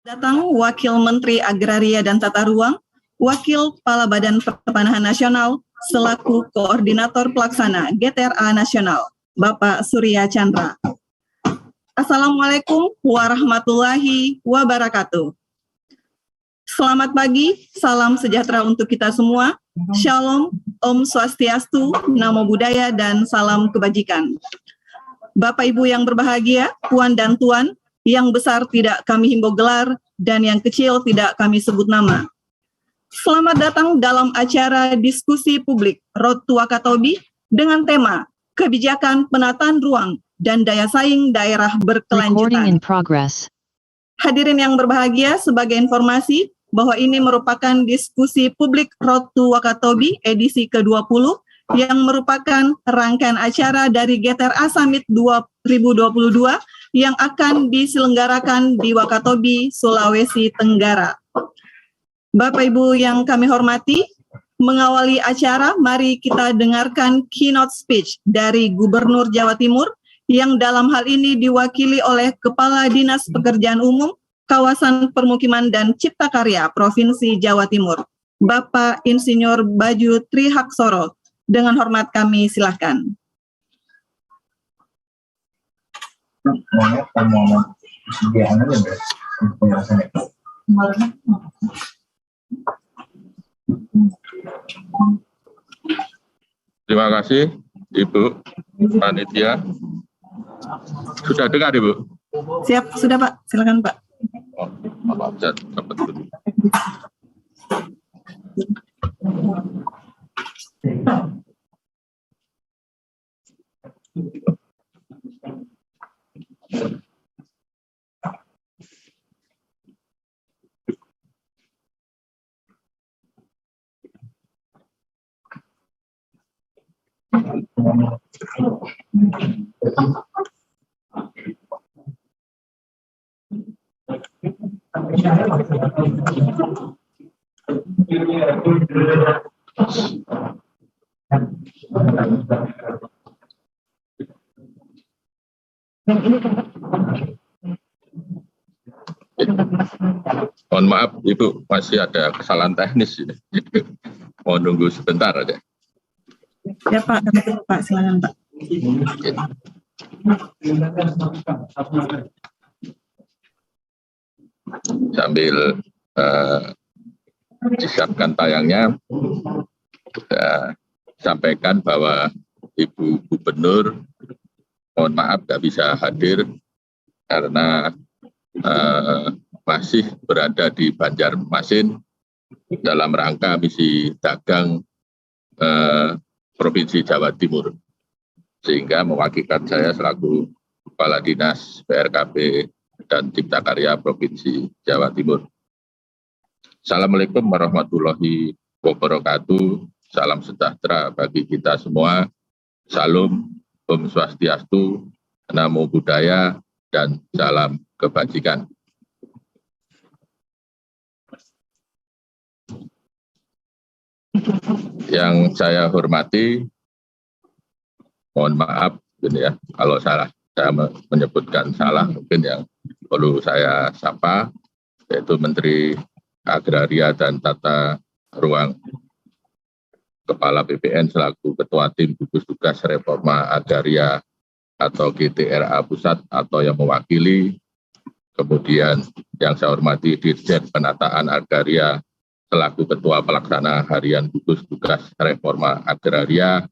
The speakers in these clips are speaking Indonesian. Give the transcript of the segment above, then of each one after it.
Datang Wakil Menteri Agraria dan Tata Ruang, Wakil Kepala Badan Pertanahan Nasional, selaku Koordinator Pelaksana GTRA Nasional, Bapak Surya Chandra. Assalamualaikum warahmatullahi wabarakatuh. Selamat pagi, salam sejahtera untuk kita semua. Shalom, Om Swastiastu, Namo Buddhaya, dan salam kebajikan. Bapak Ibu yang berbahagia, Puan dan Tuan, yang besar tidak kami himbau gelar, dan yang kecil tidak kami sebut nama. Selamat datang dalam acara diskusi publik Road to Wakatobi dengan tema Kebijakan Penataan Ruang dan Daya Saing Daerah Berkelanjutan. Hadirin yang berbahagia, sebagai informasi bahwa ini merupakan diskusi publik Road to Wakatobi edisi ke-20 yang merupakan rangkaian acara dari GTRA Summit 2022 yang akan diselenggarakan di Wakatobi, Sulawesi Tenggara. Bapak Ibu yang kami hormati, mengawali acara, mari kita dengarkan keynote speech dari Gubernur Jawa Timur yang dalam hal ini diwakili oleh Kepala Dinas Pekerjaan Umum, Kawasan Permukiman dan Cipta Karya Provinsi Jawa Timur, Bapak Insinyur Baju Trihaksoro. Dengan hormat kami silakan. Terima kasih, Ibu Panitia. Sudah dengar, Ibu? Siap, sudah Pak. Silakan Pak. Oh, maaf, saya dapat dulu. Mohon maaf, Ibu, masih ada kesalahan teknis ini. Mau nunggu sebentar aja. Ya Pak, Pak, silakan Pak. Sambil disiapkan tayangnya, saya sampaikan bahwa Ibu Gubernur, mohon maaf nggak bisa hadir karena masih berada di Banjarmasin dalam rangka misi dagang Provinsi Jawa Timur, sehingga mewakilkan saya selaku Kepala Dinas PRKP dan Cipta Karya Provinsi Jawa Timur. Assalamualaikum warahmatullahi wabarakatuh. Salam sejahtera bagi kita semua. Salam, Om Swastiastu, Namo Buddhaya, dan salam kebajikan. Yang saya hormati, mohon maaf ya kalau salah, saya menyebutkan salah, mungkin yang perlu saya sapa, yaitu Menteri Agraria dan Tata Ruang, Kepala BPN selaku Ketua Tim Gugus Tugas Reforma Agraria atau GTRA Pusat atau yang mewakili, kemudian yang saya hormati Dirjen Penataan Agraria selaku Ketua Pelaksana Harian Gugus Tugas Reforma Agraria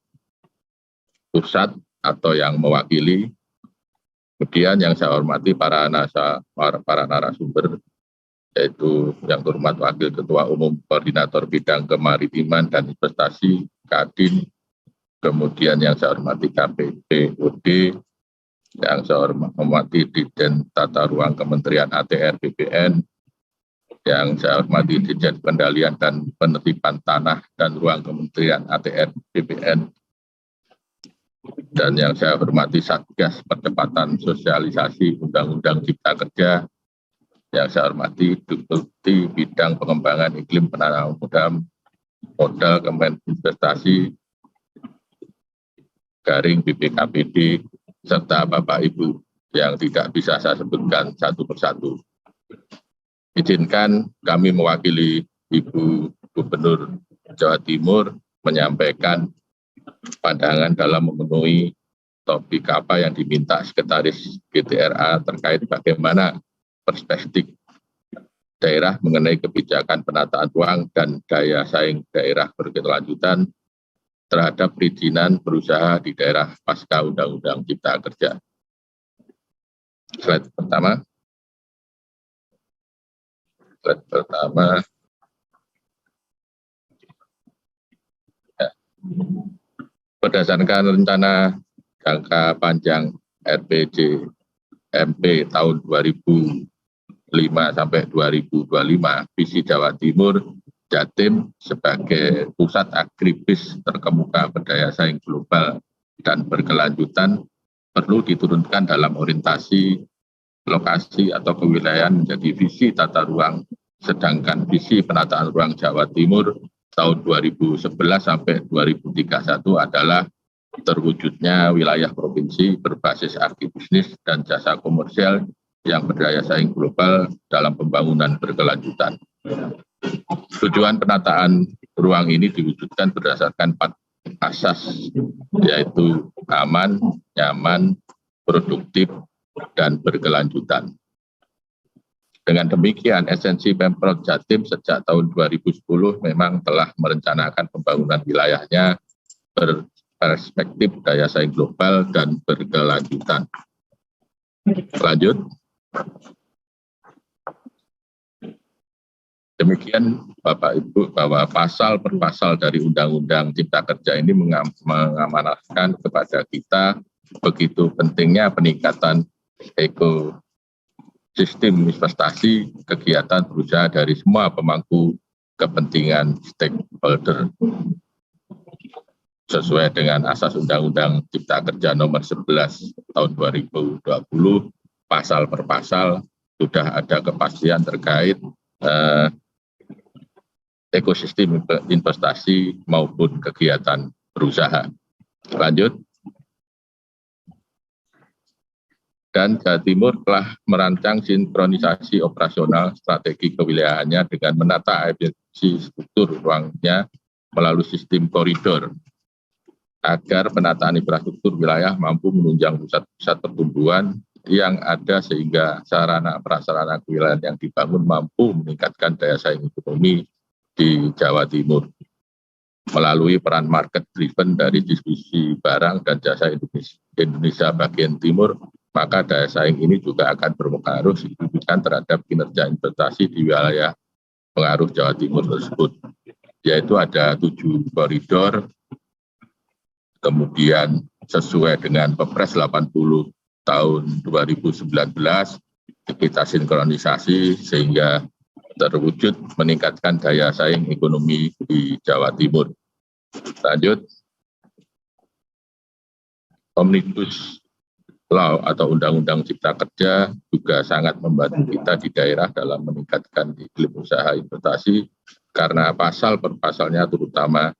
Pusat atau yang mewakili. Kemudian yang saya hormati para narasumber, yaitu yang terhormat Wakil Ketua Umum Koordinator Bidang Kemaritiman dan Investasi Kadin, kemudian yang saya hormati KPPOD, yang saya hormati Dirjen Tata Ruang Kementerian ATR BPN, yang saya hormati Dirjen Kendalian dan Penertiban Tanah dan Ruang Kementerian ATR BPN, dan yang saya hormati Satgas Percepatan Sosialisasi Undang-Undang Cipta Kerja, yang saya hormati Deputi Bidang Pengembangan Iklim Penanaman Modal Kementerian Investasi Garing BPKPD, serta Bapak Ibu yang tidak bisa saya sebutkan satu persatu. izinkan kami mewakili Ibu Gubernur Jawa Timur menyampaikan pandangan dalam memenuhi topik apa yang diminta Sekretaris GTRA terkait bagaimana perspektif daerah mengenai kebijakan penataan ruang dan daya saing daerah berkelanjutan terhadap perizinan berusaha di daerah pasca Undang-Undang Cipta Kerja. Slide pertama. Ya. Berdasarkan rencana jangka panjang RPJMP tahun 2005 sampai 2025, visi Jawa Timur Jatim sebagai pusat agribis terkemuka berdaya saing global dan berkelanjutan perlu diturunkan dalam orientasi lokasi atau kewilayahan menjadi visi tata ruang, sedangkan visi penataan ruang Jawa Timur tahun 2011 sampai 2031 adalah terwujudnya wilayah provinsi berbasis agribisnis dan jasa komersial yang berdaya saing global dalam pembangunan berkelanjutan. Tujuan penataan ruang ini diwujudkan berdasarkan 4 asas, yaitu aman, nyaman, produktif, dan berkelanjutan. Dengan demikian, esensi Pemprov Jatim sejak tahun 2010 memang telah merencanakan pembangunan wilayahnya berperspektif daya saing global dan berkelanjutan. Lanjut. Demikian Bapak Ibu, bahwa pasal per pasal dari Undang-Undang Cipta Kerja ini mengamanatkan kepada kita begitu pentingnya peningkatan ekosistem investasi kegiatan berusaha dari semua pemangku kepentingan stakeholder. Sesuai dengan asas Undang-Undang Cipta Kerja nomor 11 tahun 2020, pasal per pasal sudah ada kepastian terkait ekosistem investasi maupun kegiatan berusaha. Lanjut. Dan Jawa Timur telah merancang sinkronisasi operasional strategi kewilayahannya dengan menata efisiensi struktur ruangnya melalui sistem koridor agar penataan infrastruktur wilayah mampu menunjang pusat-pusat pertumbuhan yang ada sehingga sarana prasarana kewilayahan yang dibangun mampu meningkatkan daya saing ekonomi di Jawa Timur melalui peran market driven dari distribusi barang dan jasa Indonesia bagian timur, maka daya saing ini juga akan berpengaruh signifikan terhadap kinerja investasi di wilayah pengaruh Jawa Timur tersebut, yaitu ada 7 koridor, kemudian sesuai dengan Perpres 80 tahun 2019 kita sinkronisasi sehingga terwujud meningkatkan daya saing ekonomi di Jawa Timur. Lanjut. Omnibus Law atau Undang-Undang Cipta Kerja juga sangat membantu kita di daerah dalam meningkatkan iklim usaha investasi karena pasal per pasalnya terutama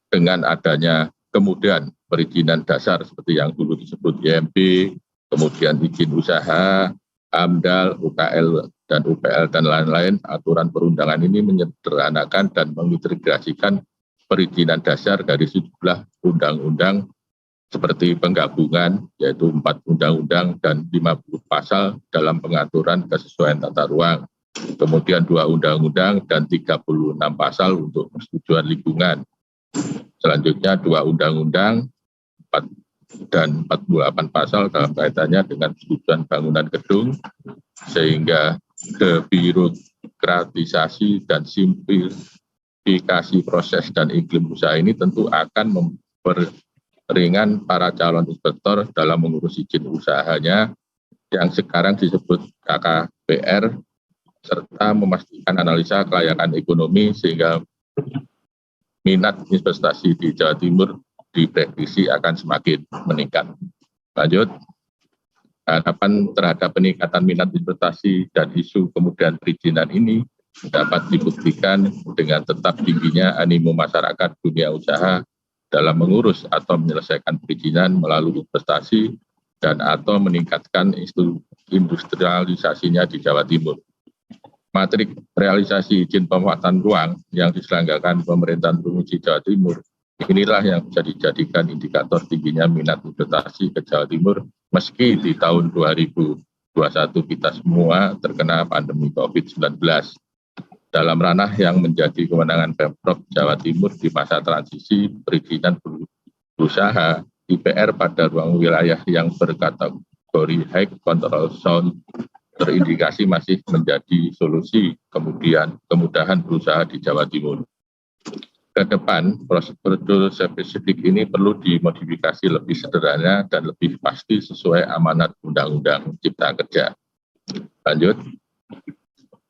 dengan adanya kemudahan perizinan dasar seperti yang dulu disebut IMB, kemudian izin usaha, AMDAL, UKL, dan UPL, dan lain-lain, aturan perundangan ini menyederhanakan dan mengintegrasikan perizinan dasar dari sejumlah undang-undang seperti penggabungan, yaitu 4 undang-undang dan 50 pasal dalam pengaturan kesesuaian tata ruang. Kemudian 2 undang-undang dan 36 pasal untuk persetujuan lingkungan. Selanjutnya 2 undang-undang dan 48 pasal dalam kaitannya dengan persetujuan bangunan gedung, sehingga debirokratisasi dan simplifikasi proses dan iklim usaha ini tentu akan memperingan para calon investor dalam mengurus izin usahanya yang sekarang disebut KKPR, serta memastikan analisa kelayakan ekonomi sehingga minat investasi di Jawa Timur diprediksi akan semakin meningkat. Lanjut. Harapan terhadap peningkatan minat investasi dan isu kemudahan perizinan ini dapat dibuktikan dengan tetap tingginya animo masyarakat dunia usaha dalam mengurus atau menyelesaikan perizinan melalui investasi dan atau meningkatkan industrialisasinya di Jawa Timur. Matrik realisasi izin pemanfaatan ruang yang diselenggarakan pemerintahan Provinsi Jawa Timur, inilah yang bisa dijadikan indikator tingginya minat investasi ke Jawa Timur meski di tahun 2021 kita semua terkena pandemi COVID-19. Dalam ranah yang menjadi kewenangan Pemprov Jawa Timur di masa transisi perizinan berusaha, IPR pada ruang wilayah yang berkategori high control zone terindikasi masih menjadi solusi kemudahan berusaha di Jawa Timur. Ke depan, prosedur spesifik ini perlu dimodifikasi lebih sederhana dan lebih pasti sesuai amanat Undang-Undang Cipta Kerja. Lanjut.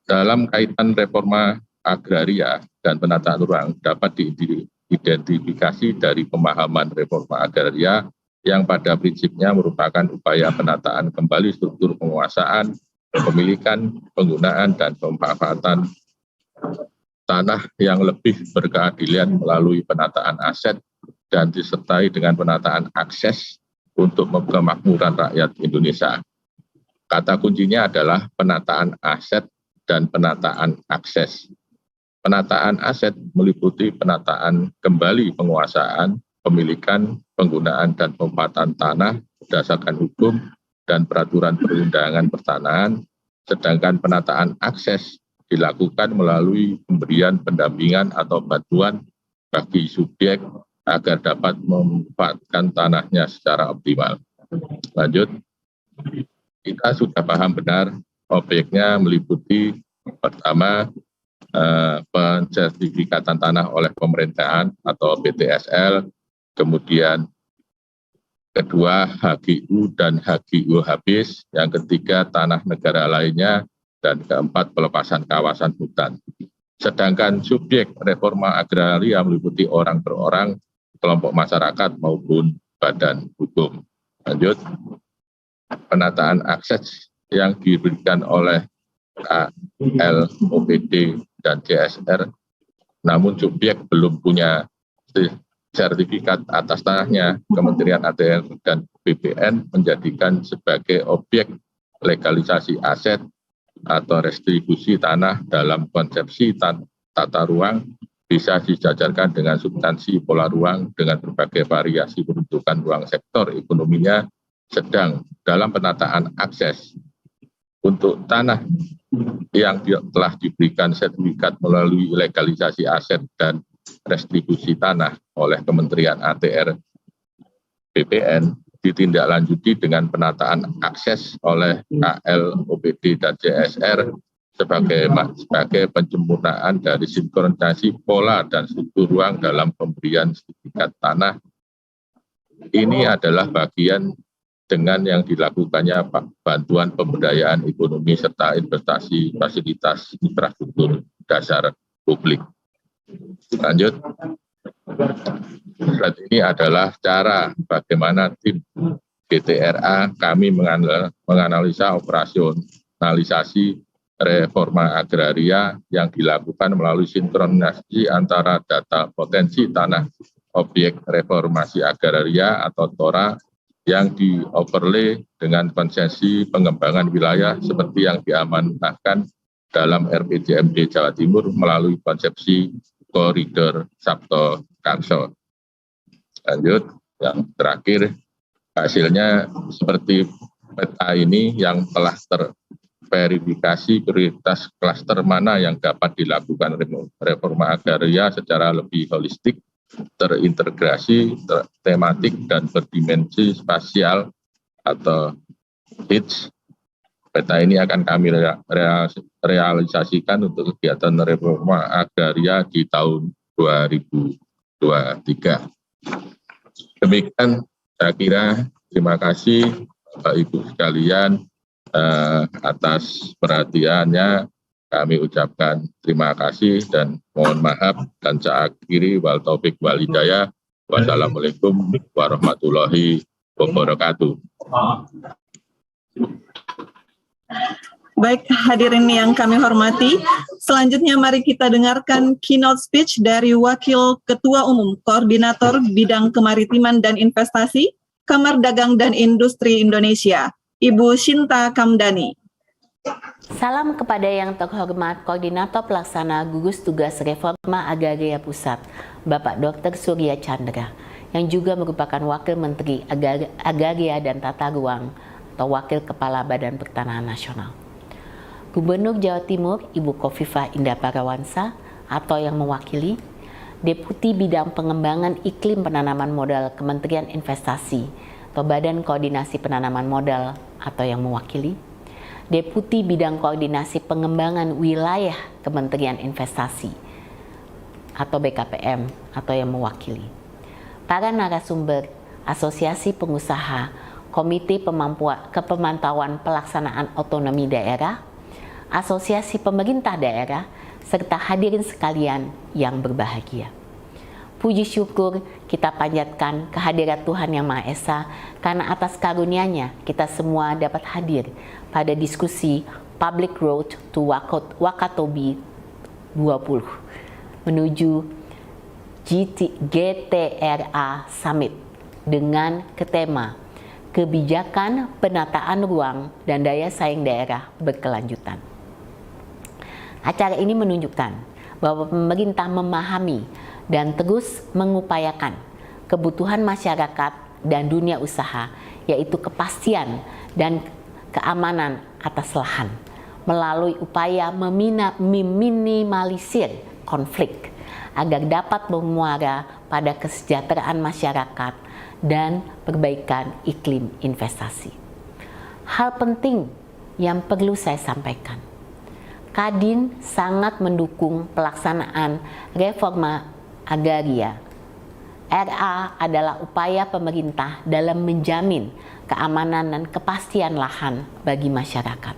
Dalam kaitan reforma agraria dan penataan ruang dapat diidentifikasi dari pemahaman reforma agraria yang pada prinsipnya merupakan upaya penataan kembali struktur penguasaan, kepemilikan, penggunaan, dan pemanfaatan tanah yang lebih berkeadilan melalui penataan aset dan disertai dengan penataan akses untuk kemakmuran rakyat Indonesia. Kata kuncinya adalah penataan aset dan penataan akses. Penataan aset meliputi penataan kembali penguasaan, pemilikan, penggunaan, dan pemanfaatan tanah berdasarkan hukum dan peraturan perundangan pertanahan, sedangkan penataan akses dilakukan melalui pemberian pendampingan atau bantuan bagi subjek agar dapat memanfaatkan tanahnya secara optimal. Lanjut, kita sudah paham benar objeknya meliputi pertama pensertifikatan tanah oleh pemerintahan atau PTSL, kemudian kedua HGU dan HGU habis, yang ketiga tanah negara lainnya, dan keempat pelepasan kawasan hutan. Sedangkan subjek reforma agraria meliputi orang per orang, kelompok masyarakat maupun badan hukum. Lanjut, penataan akses yang diberikan oleh KL, OPD, dan CSR, namun subjek belum punya sertifikat atas tanahnya, Kementerian ATR dan BPN menjadikan sebagai objek legalisasi aset atau restribusi tanah dalam konsepsi tata ruang bisa dijajarkan dengan substansi pola ruang dengan berbagai variasi peruntukan ruang sektor ekonominya sedang dalam penataan akses. Untuk tanah yang telah diberikan sertifikat melalui legalisasi aset dan restribusi tanah oleh Kementerian ATR BPN ditindaklanjuti dengan penataan akses oleh KL, OPD, dan CSR sebagai penyempurnaan dari sinkronisasi pola dan struktur ruang dalam pemberian sertifikat tanah. Ini adalah bagian dengan yang dilakukannya bantuan pemberdayaan ekonomi serta investasi fasilitas infrastruktur dasar publik. Lanjut. Slide ini adalah cara bagaimana tim GTRA kami menganalisa operasionalisasi reforma agraria yang dilakukan melalui sinkronisasi antara data potensi tanah objek reformasi agraria atau TORA yang di-overlay dengan konsesi pengembangan wilayah seperti yang diamanahkan dalam RPJMD Jawa Timur melalui konsepsi koridor Sabto Karso. Lanjut, yang terakhir hasilnya seperti peta ini yang telah terverifikasi prioritas klaster mana yang dapat dilakukan reforma agraria secara lebih holistik, terintegrasi, tematik, dan berdimensi spasial atau HITS. Peta ini akan kami realisasikan untuk kegiatan reforma agraria di tahun 2023. Demikian saya kira, terima kasih Bapak Ibu sekalian atas perhatiannya. Kami ucapkan terima kasih dan mohon maaf, dan saya akhiri wal taufik wal hidayah. Wassalamualaikum warahmatullahi wabarakatuh. Baik, hadirin yang kami hormati, selanjutnya mari kita dengarkan keynote speech dari Wakil Ketua Umum Koordinator Bidang Kemaritiman dan Investasi, Kamar Dagang dan Industri Indonesia, Ibu Shinta Kamdani. Salam kepada yang terhormat Koordinator Pelaksana Gugus Tugas Reforma Agraria Pusat, Bapak Dr. Surya Chandra, yang juga merupakan Wakil Menteri Agraria dan Tata Ruang atau Wakil Kepala Badan Pertanahan Nasional. Gubernur Jawa Timur, Ibu Khofifah Indar Parawansa, atau yang mewakili, Deputi Bidang Pengembangan Iklim Penanaman Modal Kementerian Investasi atau Badan Koordinasi Penanaman Modal atau yang mewakili, Deputi Bidang Koordinasi Pengembangan Wilayah Kementerian Investasi atau BKPM atau yang mewakili, para narasumber Asosiasi Pengusaha, Komite Kepemantauan Pelaksanaan Otonomi Daerah, Asosiasi Pemerintah Daerah, serta hadirin sekalian yang berbahagia. Puji syukur kita panjatkan kehadirat Tuhan Yang Maha Esa karena atas karunia-Nya kita semua dapat hadir pada diskusi Public Road to Wakatobi 20 menuju GTRA Summit dengan tema Kebijakan Penataan Ruang dan Daya Saing Daerah Berkelanjutan. Acara ini menunjukkan bahwa pemerintah memahami dan terus mengupayakan kebutuhan masyarakat dan dunia usaha, yaitu kepastian dan keamanan atas lahan, melalui upaya meminimalisir konflik agar dapat bermuara pada kesejahteraan masyarakat dan perbaikan iklim investasi. Hal penting yang perlu saya sampaikan, Kadin sangat mendukung pelaksanaan reforma agraria. RA adalah upaya pemerintah dalam menjamin keamanan dan kepastian lahan bagi masyarakat.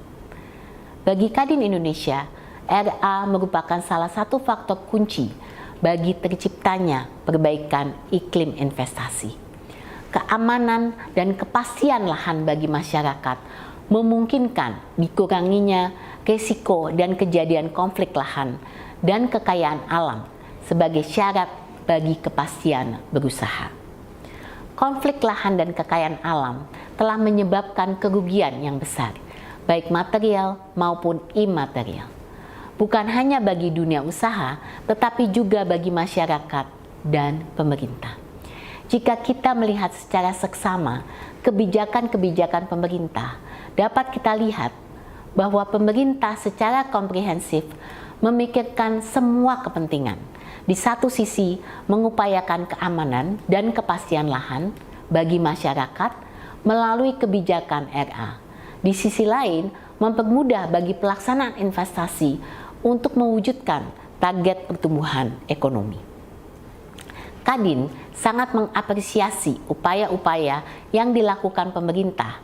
Bagi Kadin Indonesia, RA merupakan salah satu faktor kunci bagi terciptanya perbaikan iklim investasi. Keamanan dan kepastian lahan bagi masyarakat memungkinkan dikuranginya risiko dan kejadian konflik lahan dan kekayaan alam sebagai syarat bagi kepastian berusaha. Konflik lahan dan kekayaan alam telah menyebabkan kerugian yang besar, baik material maupun imaterial. Bukan hanya bagi dunia usaha, tetapi juga bagi masyarakat dan pemerintah. Jika kita melihat secara seksama kebijakan-kebijakan pemerintah, dapat kita lihat bahwa pemerintah secara komprehensif memikirkan semua kepentingan. Di satu sisi, mengupayakan keamanan dan kepastian lahan bagi masyarakat melalui kebijakan RA. Di sisi lain, mempermudah bagi pelaksanaan investasi untuk mewujudkan target pertumbuhan ekonomi. Kadin sangat mengapresiasi upaya-upaya yang dilakukan pemerintah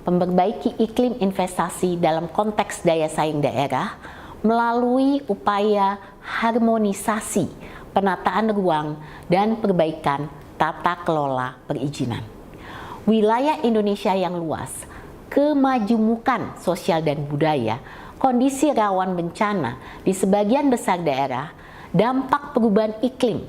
memperbaiki iklim investasi dalam konteks daya saing daerah melalui upaya harmonisasi penataan ruang dan perbaikan tata kelola perizinan. Wilayah Indonesia yang luas, kemajemukan sosial dan budaya, kondisi rawan bencana di sebagian besar daerah, dampak perubahan iklim,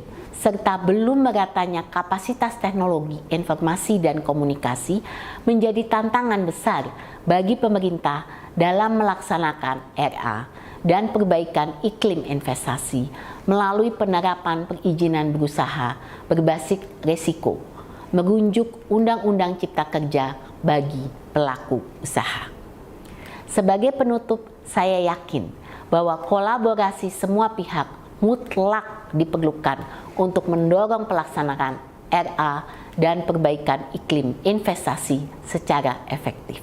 serta belum meratanya kapasitas teknologi, informasi, dan komunikasi menjadi tantangan besar bagi pemerintah dalam melaksanakan RA dan perbaikan iklim investasi melalui penerapan perizinan berusaha berbasis risiko, merujuk Undang-Undang Cipta Kerja bagi pelaku usaha. Sebagai penutup, saya yakin bahwa kolaborasi semua pihak mutlak diperlukan untuk mendorong pelaksanaan RA dan perbaikan iklim investasi secara efektif.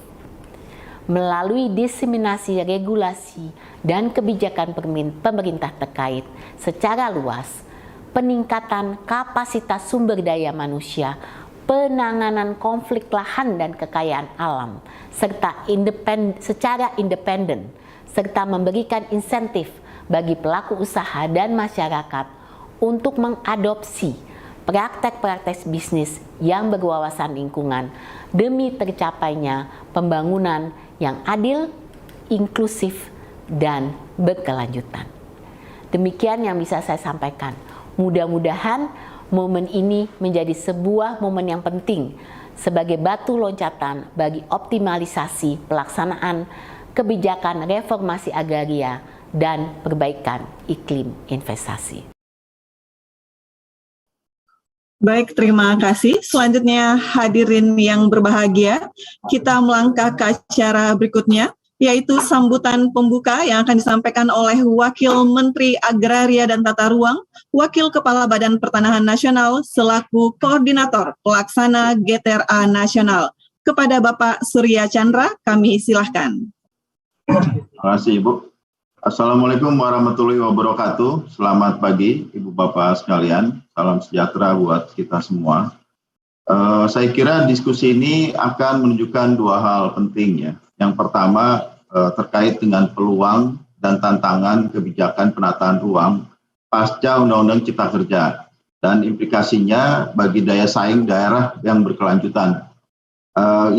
Melalui diseminasi regulasi dan kebijakan pemerintah terkait secara luas, peningkatan kapasitas sumber daya manusia, penanganan konflik lahan dan kekayaan alam, serta secara independen, serta memberikan insentif bagi pelaku usaha dan masyarakat untuk mengadopsi praktek-praktek bisnis yang berwawasan lingkungan demi tercapainya pembangunan yang adil, inklusif, dan berkelanjutan. Demikian yang bisa saya sampaikan. Mudah-mudahan momen ini menjadi sebuah momen yang penting sebagai batu loncatan bagi optimalisasi pelaksanaan kebijakan reformasi agraria dan perbaikan iklim investasi. Baik, terima kasih. Selanjutnya hadirin yang berbahagia, kita melangkah ke acara berikutnya, yaitu sambutan pembuka yang akan disampaikan oleh Wakil Menteri Agraria dan Tata Ruang, Wakil Kepala Badan Pertanahan Nasional, selaku Koordinator Pelaksana GTRA Nasional. Kepada Bapak Surya Chandra, kami silahkan. Terima kasih, Ibu. Assalamualaikum warahmatullahi wabarakatuh. Selamat pagi, Ibu Bapak sekalian. Salam sejahtera buat kita semua. Saya kira diskusi ini akan menunjukkan dua hal penting ya. Yang pertama terkait dengan peluang dan tantangan kebijakan penataan ruang pasca Undang-Undang Cipta Kerja dan implikasinya bagi daya saing daerah yang berkelanjutan.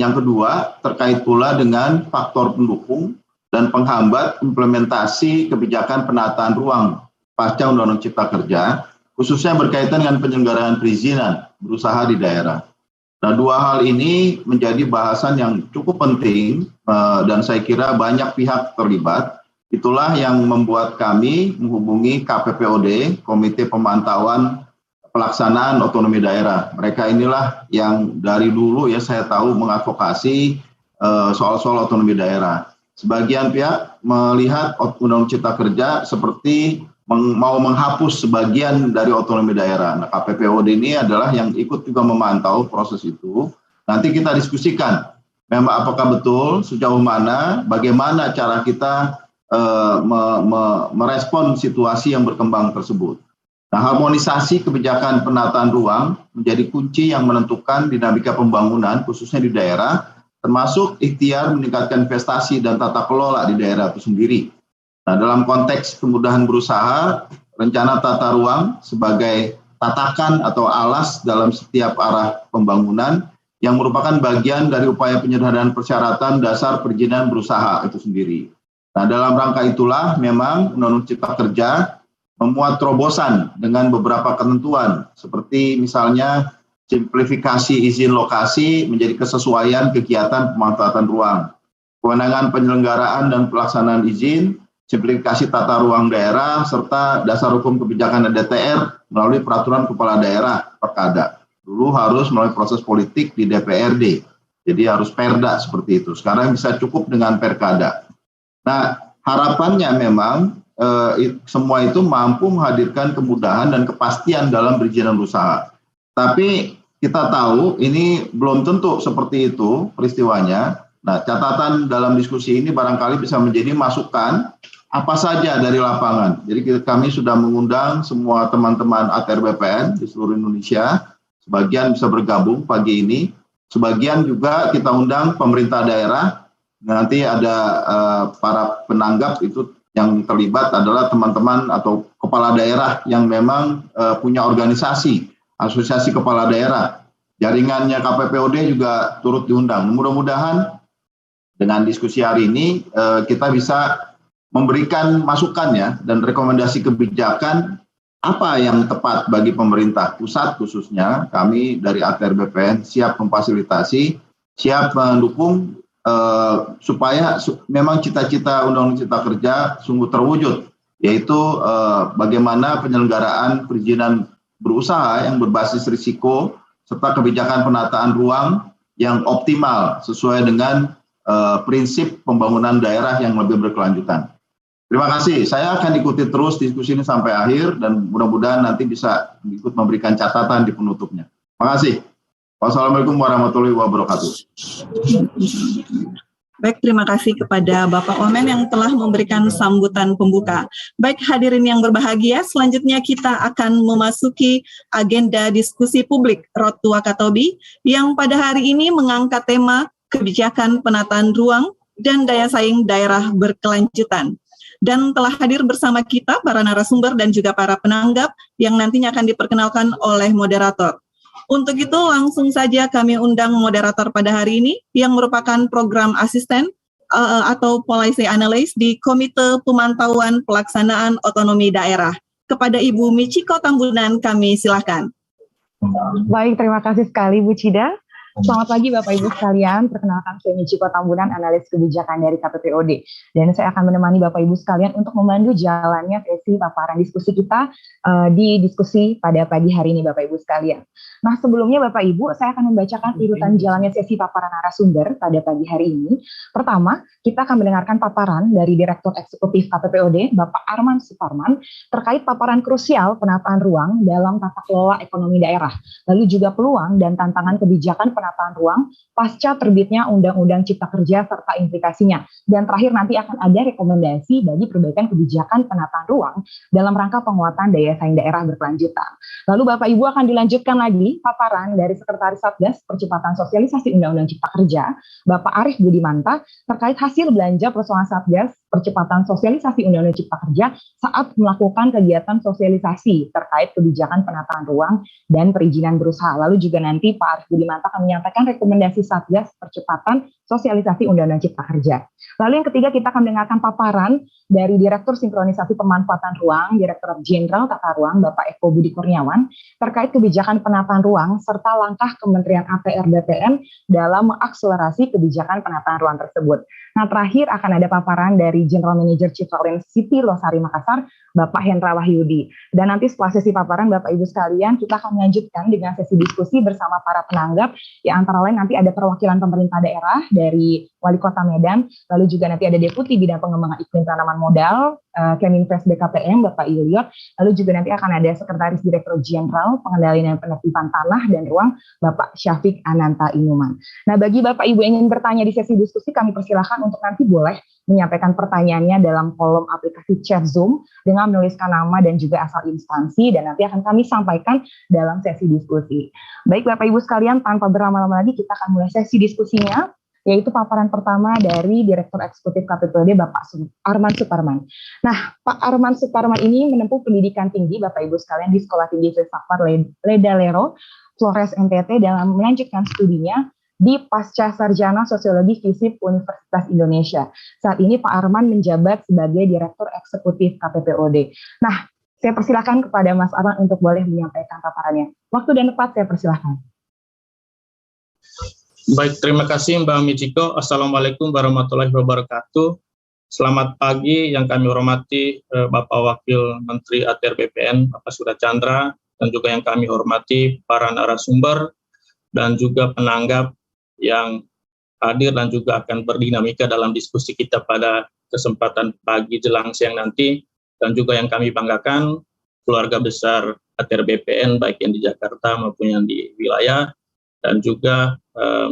Yang kedua terkait pula dengan faktor pendukung dan penghambat implementasi kebijakan penataan ruang pasca Undang-Undang Cipta Kerja, khususnya berkaitan dengan penyelenggaraan perizinan berusaha di daerah. Nah, dua hal ini menjadi bahasan yang cukup penting dan saya kira banyak pihak terlibat. Itulah yang membuat kami menghubungi KPPOD, Komite Pemantauan Pelaksanaan Otonomi Daerah. Mereka inilah yang dari dulu ya saya tahu mengadvokasi soal-soal otonomi daerah. Sebagian pihak melihat Undang-Undang Cipta Kerja seperti mau menghapus sebagian dari otonomi daerah. Nah, KPPOD ini adalah yang ikut juga memantau proses itu. Nanti kita diskusikan, memang apakah betul, sejauh mana, bagaimana cara kita merespon situasi yang berkembang tersebut. Nah, harmonisasi kebijakan penataan ruang menjadi kunci yang menentukan dinamika pembangunan, khususnya di daerah, termasuk ikhtiar meningkatkan investasi dan tata kelola di daerah itu sendiri. Nah, dalam konteks kemudahan berusaha, rencana tata ruang sebagai tatakan atau alas dalam setiap arah pembangunan yang merupakan bagian dari upaya penyederhanaan persyaratan dasar perizinan berusaha itu sendiri. Nah, dalam rangka itulah memang Undang-Undang Cipta Kerja memuat terobosan dengan beberapa ketentuan, seperti misalnya simplifikasi izin lokasi menjadi kesesuaian kegiatan pemanfaatan ruang, kewenangan penyelenggaraan dan pelaksanaan izin, simplifikasi tata ruang daerah, serta dasar hukum kebijakan DTR melalui peraturan kepala daerah Perkada. Dulu harus melalui proses politik di DPRD, jadi harus perda seperti itu. Sekarang bisa cukup dengan Perkada. Nah, harapannya memang semua itu mampu menghadirkan kemudahan dan kepastian dalam perizinan usaha. Tapi kita tahu ini belum tentu seperti itu peristiwanya. Nah, catatan dalam diskusi ini barangkali bisa menjadi masukan apa saja dari lapangan. Jadi kami sudah mengundang semua teman-teman ATR BPN di seluruh Indonesia. Sebagian bisa bergabung pagi ini. Sebagian juga kita undang pemerintah daerah. Nanti ada para penanggap itu yang terlibat adalah teman-teman atau kepala daerah yang memang punya organisasi. Asosiasi Kepala Daerah, jaringannya KPPOD juga turut diundang. Mudah-mudahan dengan diskusi hari ini kita bisa memberikan masukan ya dan rekomendasi kebijakan apa yang tepat bagi pemerintah pusat khususnya. Kami dari ATR BPN siap memfasilitasi, siap mendukung supaya memang cita-cita Undang-Undang Cipta Kerja sungguh terwujud, yaitu bagaimana penyelenggaraan perizinan berusaha yang berbasis risiko serta kebijakan penataan ruang yang optimal sesuai dengan prinsip pembangunan daerah yang lebih berkelanjutan. Terima kasih. Saya akan ikuti terus diskusi ini sampai akhir dan mudah-mudahan nanti bisa ikut memberikan catatan di penutupnya. Terima kasih. Wassalamualaikum warahmatullahi wabarakatuh. Baik, terima kasih kepada Bapak Wamen yang telah memberikan sambutan pembuka. Baik, hadirin yang berbahagia, selanjutnya kita akan memasuki agenda diskusi publik Road to Wakatobi yang pada hari ini mengangkat tema kebijakan penataan ruang dan daya saing daerah berkelanjutan. Dan telah hadir bersama kita para narasumber dan juga para penanggap yang nantinya akan diperkenalkan oleh moderator. Untuk itu langsung saja kami undang moderator pada hari ini yang merupakan program asisten atau policy analyst di Komite Pemantauan Pelaksanaan Otonomi Daerah. Kepada Ibu Michiko Tambunan kami silakan. Baik, terima kasih sekali Bu Cida. Selamat pagi Bapak Ibu sekalian, perkenalkan saya Michiko Tambunan, analis kebijakan dari KPPOD. Dan saya akan menemani Bapak Ibu sekalian untuk memandu jalannya sesi paparan diskusi kita di diskusi pada pagi hari ini Bapak Ibu sekalian. Nah sebelumnya Bapak Ibu, saya akan membacakan urutan jalannya sesi paparan narasumber pada pagi hari ini. Pertama, kita akan mendengarkan paparan dari Direktur Eksekutif KPPOD, Bapak Arman Suparman, terkait paparan krusial penataan ruang dalam tata kelola ekonomi daerah, lalu juga peluang dan tantangan kebijakan penataan ruang pasca terbitnya Undang-Undang Cipta Kerja serta implikasinya. Dan terakhir nanti akan ada rekomendasi bagi perbaikan kebijakan penataan ruang dalam rangka penguatan daya saing daerah berkelanjutan. Lalu Bapak Ibu akan dilanjutkan lagi paparan dari Sekretaris Satgas Percepatan Sosialisasi Undang-Undang Cipta Kerja, Bapak Arief Budimanta, terkait hasil belanja personal Satgas Percepatan Sosialisasi Undang-Undang Cipta Kerja saat melakukan kegiatan sosialisasi terkait kebijakan penataan ruang dan perizinan berusaha. Lalu juga nanti Pak Arief Budimanta akan menyampaikan rekomendasi Satgas Percepatan Sosialisasi Undang-Undang Cipta Kerja. Lalu yang ketiga kita akan mendengarkan paparan dari Direktur Sinkronisasi Pemanfaatan Ruang, Direktorat Jenderal Tata Ruang, Bapak Eko Budi Kurniawan, terkait kebijakan penataan ruang serta langkah Kementerian APR BPN dalam mengakselerasi kebijakan penataan ruang tersebut. Nah terakhir akan ada paparan dari General Manager Citralen City Losari Makassar, Bapak Hendra Wahyudi. Dan nanti setelah sesi paparan Bapak Ibu sekalian, kita akan melanjutkan dengan sesi diskusi bersama para penanggap, yang antara lain nanti ada perwakilan pemerintah daerah dari Wali Kota Medan, lalu juga nanti ada Deputi Bidang Pengembangan Iklim Tanaman Modal, Keminvest BKPM, Bapak Ilyot, lalu juga nanti akan ada Sekretaris Direktur Jenderal Pengendalian dan Penertiban Tanah dan Ruang, Bapak Syafiq Ananta Inuman. Nah, bagi Bapak Ibu yang ingin bertanya di sesi diskusi, kami persilahkan untuk nanti boleh menyampaikan pertanyaannya dalam kolom aplikasi chat Zoom dengan menuliskan nama dan juga asal instansi, dan nanti akan kami sampaikan dalam sesi diskusi. Baik Bapak Ibu sekalian, tanpa berlama-lama lagi kita akan mulai sesi diskusinya, yaitu paparan pertama dari Direktur Eksekutif KPPOD Bapak Arman Suparman. Nah, Pak Arman Suparman ini menempuh pendidikan tinggi Bapak Ibu sekalian di Sekolah Tinggi Filsafat Ledalero, Flores NTT, dalam melanjutkan studinya di Pasca Sarjana Sosiologi FISIP Universitas Indonesia. Saat ini Pak Arman menjabat sebagai Direktur Eksekutif KPPOD. Nah, saya persilakan kepada Mas Arman untuk boleh menyampaikan paparannya. Waktu dan tempat saya persilakan. Baik, terima kasih Mbak Michiko. Assalamualaikum warahmatullahi wabarakatuh. Selamat pagi yang kami hormati Bapak Wakil Menteri ATR BPN, Bapak Surya Chandra, dan juga yang kami hormati para narasumber dan juga penanggap yang hadir dan juga akan berdinamika dalam diskusi kita pada kesempatan pagi jelang siang nanti, dan juga yang kami banggakan keluarga besar ATR BPN baik yang di Jakarta maupun yang di wilayah, dan juga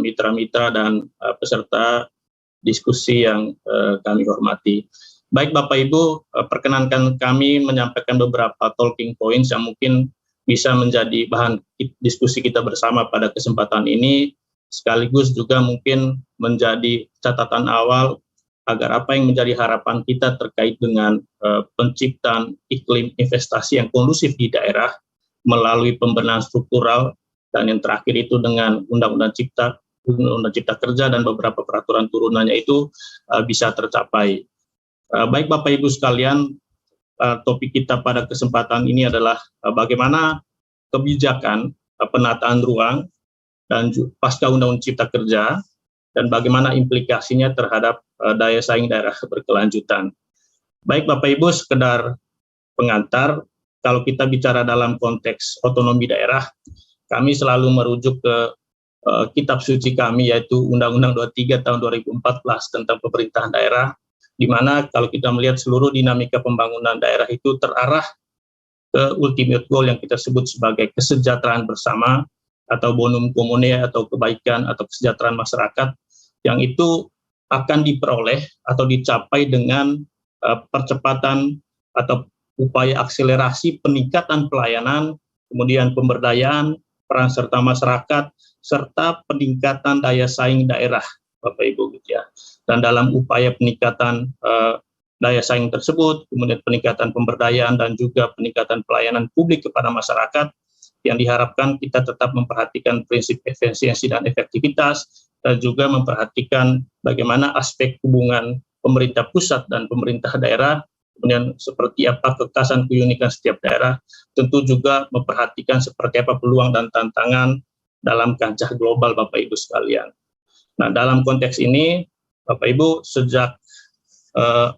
mitra-mitra dan peserta diskusi yang kami hormati. Baik Bapak Ibu, perkenankan kami menyampaikan beberapa talking points yang mungkin bisa menjadi bahan diskusi kita bersama pada kesempatan ini, sekaligus juga mungkin menjadi catatan awal agar apa yang menjadi harapan kita terkait dengan penciptaan iklim investasi yang kondusif di daerah melalui pembenahan struktural, dan yang terakhir itu dengan Undang-Undang Cipta Kerja dan beberapa peraturan turunannya itu bisa tercapai. Baik Bapak Ibu sekalian, topik kita pada kesempatan ini adalah bagaimana kebijakan penataan ruang dan pasca Undang-Undang Cipta Kerja dan bagaimana implikasinya terhadap daya saing daerah berkelanjutan. Baik Bapak Ibu, sekedar pengantar, kalau kita bicara dalam konteks otonomi daerah, kami selalu merujuk ke kitab suci kami, yaitu Undang-Undang 23 tahun 2014 tentang pemerintahan daerah, di mana kalau kita melihat seluruh dinamika pembangunan daerah itu terarah ke ultimate goal yang kita sebut sebagai kesejahteraan bersama atau bonum commune atau kebaikan atau kesejahteraan masyarakat, yang itu akan diperoleh atau dicapai dengan percepatan atau upaya akselerasi peningkatan pelayanan, kemudian pemberdayaan, peran serta masyarakat, serta peningkatan daya saing daerah, Bapak Ibu, gitu ya. Dan dalam upaya peningkatan daya saing tersebut, kemudian peningkatan pemberdayaan dan juga peningkatan pelayanan publik kepada masyarakat, yang diharapkan kita tetap memperhatikan prinsip efisiensi dan efektivitas, dan juga memperhatikan bagaimana aspek hubungan pemerintah pusat dan pemerintah daerah, kemudian seperti apa kekhasan keunikan setiap daerah, tentu juga memperhatikan seperti apa peluang dan tantangan dalam kancah global, Bapak Ibu sekalian. Nah, dalam konteks ini, Bapak Ibu, sejak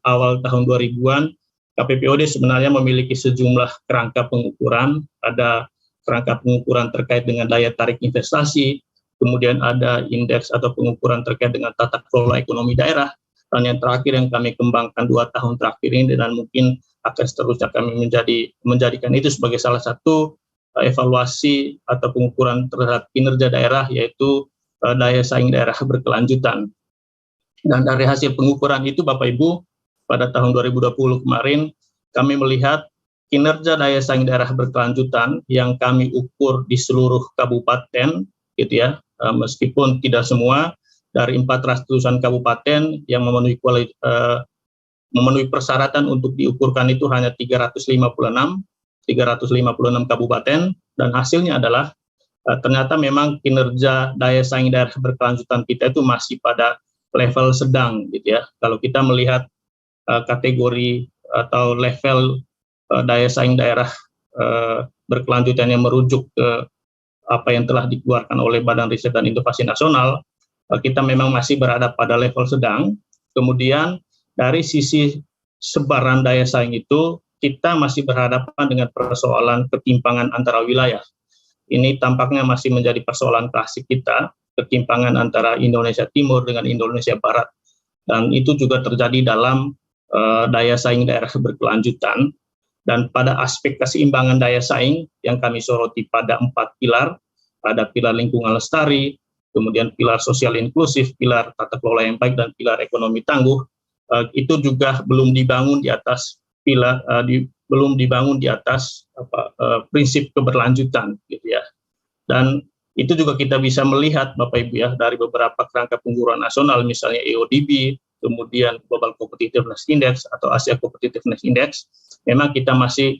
awal tahun 2000-an, KPPOD sebenarnya memiliki sejumlah kerangka pengukuran. Ada kerangka pengukuran terkait dengan daya tarik investasi, kemudian ada indeks atau pengukuran terkait dengan tata kelola ekonomi daerah, dan yang terakhir yang kami kembangkan 2 tahun terakhir ini, dan mungkin akan seterusnya kami menjadikan itu sebagai salah satu evaluasi atau pengukuran terhadap kinerja daerah, yaitu daya saing daerah berkelanjutan. Dan dari hasil pengukuran itu, Bapak Ibu, pada tahun 2020 kemarin, kami melihat kinerja daya saing daerah berkelanjutan yang kami ukur di seluruh kabupaten, gitu ya, meskipun tidak semua, dari 400-an kabupaten yang memenuhi persyaratan untuk diukurkan itu hanya 356 kabupaten, dan hasilnya adalah ternyata memang kinerja daya saing daerah berkelanjutan kita itu masih pada level sedang, gitu ya. Kalau kita melihat kategori atau level daya saing daerah berkelanjutan yang merujuk ke apa yang telah dikeluarkan oleh Badan Riset dan Inovasi Nasional, kita memang masih berada pada level sedang. Kemudian dari sisi sebaran daya saing itu, kita masih berhadapan dengan persoalan ketimpangan antara wilayah. Ini tampaknya masih menjadi persoalan klasik kita, ketimpangan antara Indonesia Timur dengan Indonesia Barat. Dan itu juga terjadi dalam daya saing daerah berkelanjutan. Dan pada aspek keseimbangan daya saing yang kami soroti pada 4 pilar, ada pilar lingkungan lestari, kemudian pilar sosial inklusif, pilar tata kelola yang baik, dan pilar ekonomi tangguh, itu juga belum dibangun di atas prinsip keberlanjutan, gitu ya. Dan itu juga kita bisa melihat, Bapak Ibu ya, dari beberapa kerangka pengukuran nasional, misalnya EODB, kemudian Global Competitiveness Index atau Asia Competitiveness Index, memang kita masih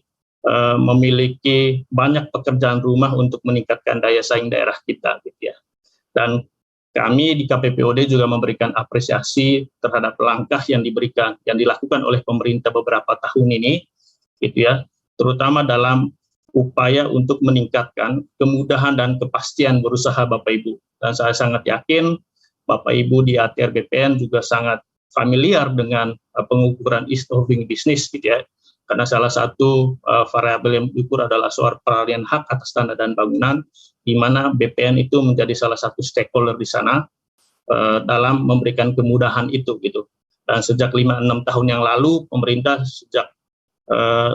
memiliki banyak pekerjaan rumah untuk meningkatkan daya saing daerah kita, gitu ya. Dan kami di KPPOD juga memberikan apresiasi terhadap langkah yang dilakukan oleh pemerintah beberapa tahun ini, gitu ya, terutama dalam upaya untuk meningkatkan kemudahan dan kepastian berusaha, Bapak Ibu. Dan saya sangat yakin Bapak Ibu di ATR BPN juga sangat familiar dengan pengukuran ease of doing business, gitu ya. Karena salah satu variabel yang diukur adalah soal peralihan hak atas tanah dan bangunan, di mana BPN itu menjadi salah satu stakeholder di sana dalam memberikan kemudahan itu, gitu. Dan sejak 5-6 tahun yang lalu, pemerintah sejak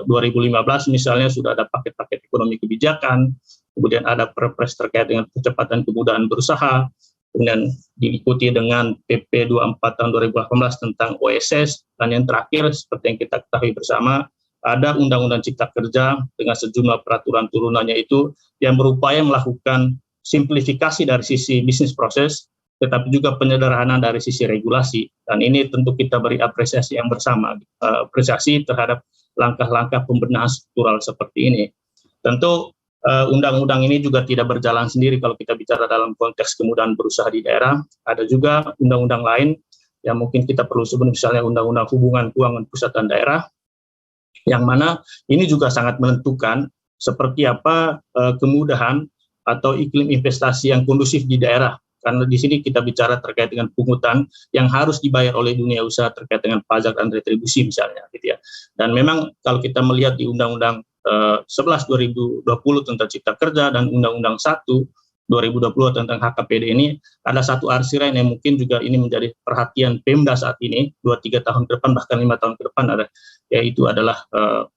2015 misalnya sudah ada paket-paket ekonomi kebijakan, kemudian ada perpres terkait dengan percepatan kemudahan berusaha, kemudian diikuti dengan PP 24 tahun 2018 tentang OSS, dan yang terakhir seperti yang kita ketahui bersama, ada Undang-Undang Cipta Kerja dengan sejumlah peraturan turunannya itu yang berupaya melakukan simplifikasi dari sisi bisnis proses, tetapi juga penyederhanaan dari sisi regulasi. Dan ini tentu kita beri apresiasi yang bersama, apresiasi terhadap langkah-langkah pembenahan struktural seperti ini. Tentu undang-undang ini juga tidak berjalan sendiri kalau kita bicara dalam konteks kemudahan berusaha di daerah. Ada juga undang-undang lain yang mungkin kita perlu sebut, misalnya Undang-Undang Hubungan Keuangan Pusat dan Daerah, yang mana ini juga sangat menentukan seperti apa kemudahan atau iklim investasi yang kondusif di daerah. Karena di sini kita bicara terkait dengan pungutan yang harus dibayar oleh dunia usaha terkait dengan pajak dan retribusi misalnya, gitu ya. Dan memang kalau kita melihat di Undang-Undang 11 2020 tentang Cipta Kerja dan Undang-Undang 1 2020 tentang HKPD ini, ada satu arsiran yang mungkin juga ini menjadi perhatian Pemda saat ini, 2-3 tahun ke depan, bahkan 5 tahun ke depan, yaitu adalah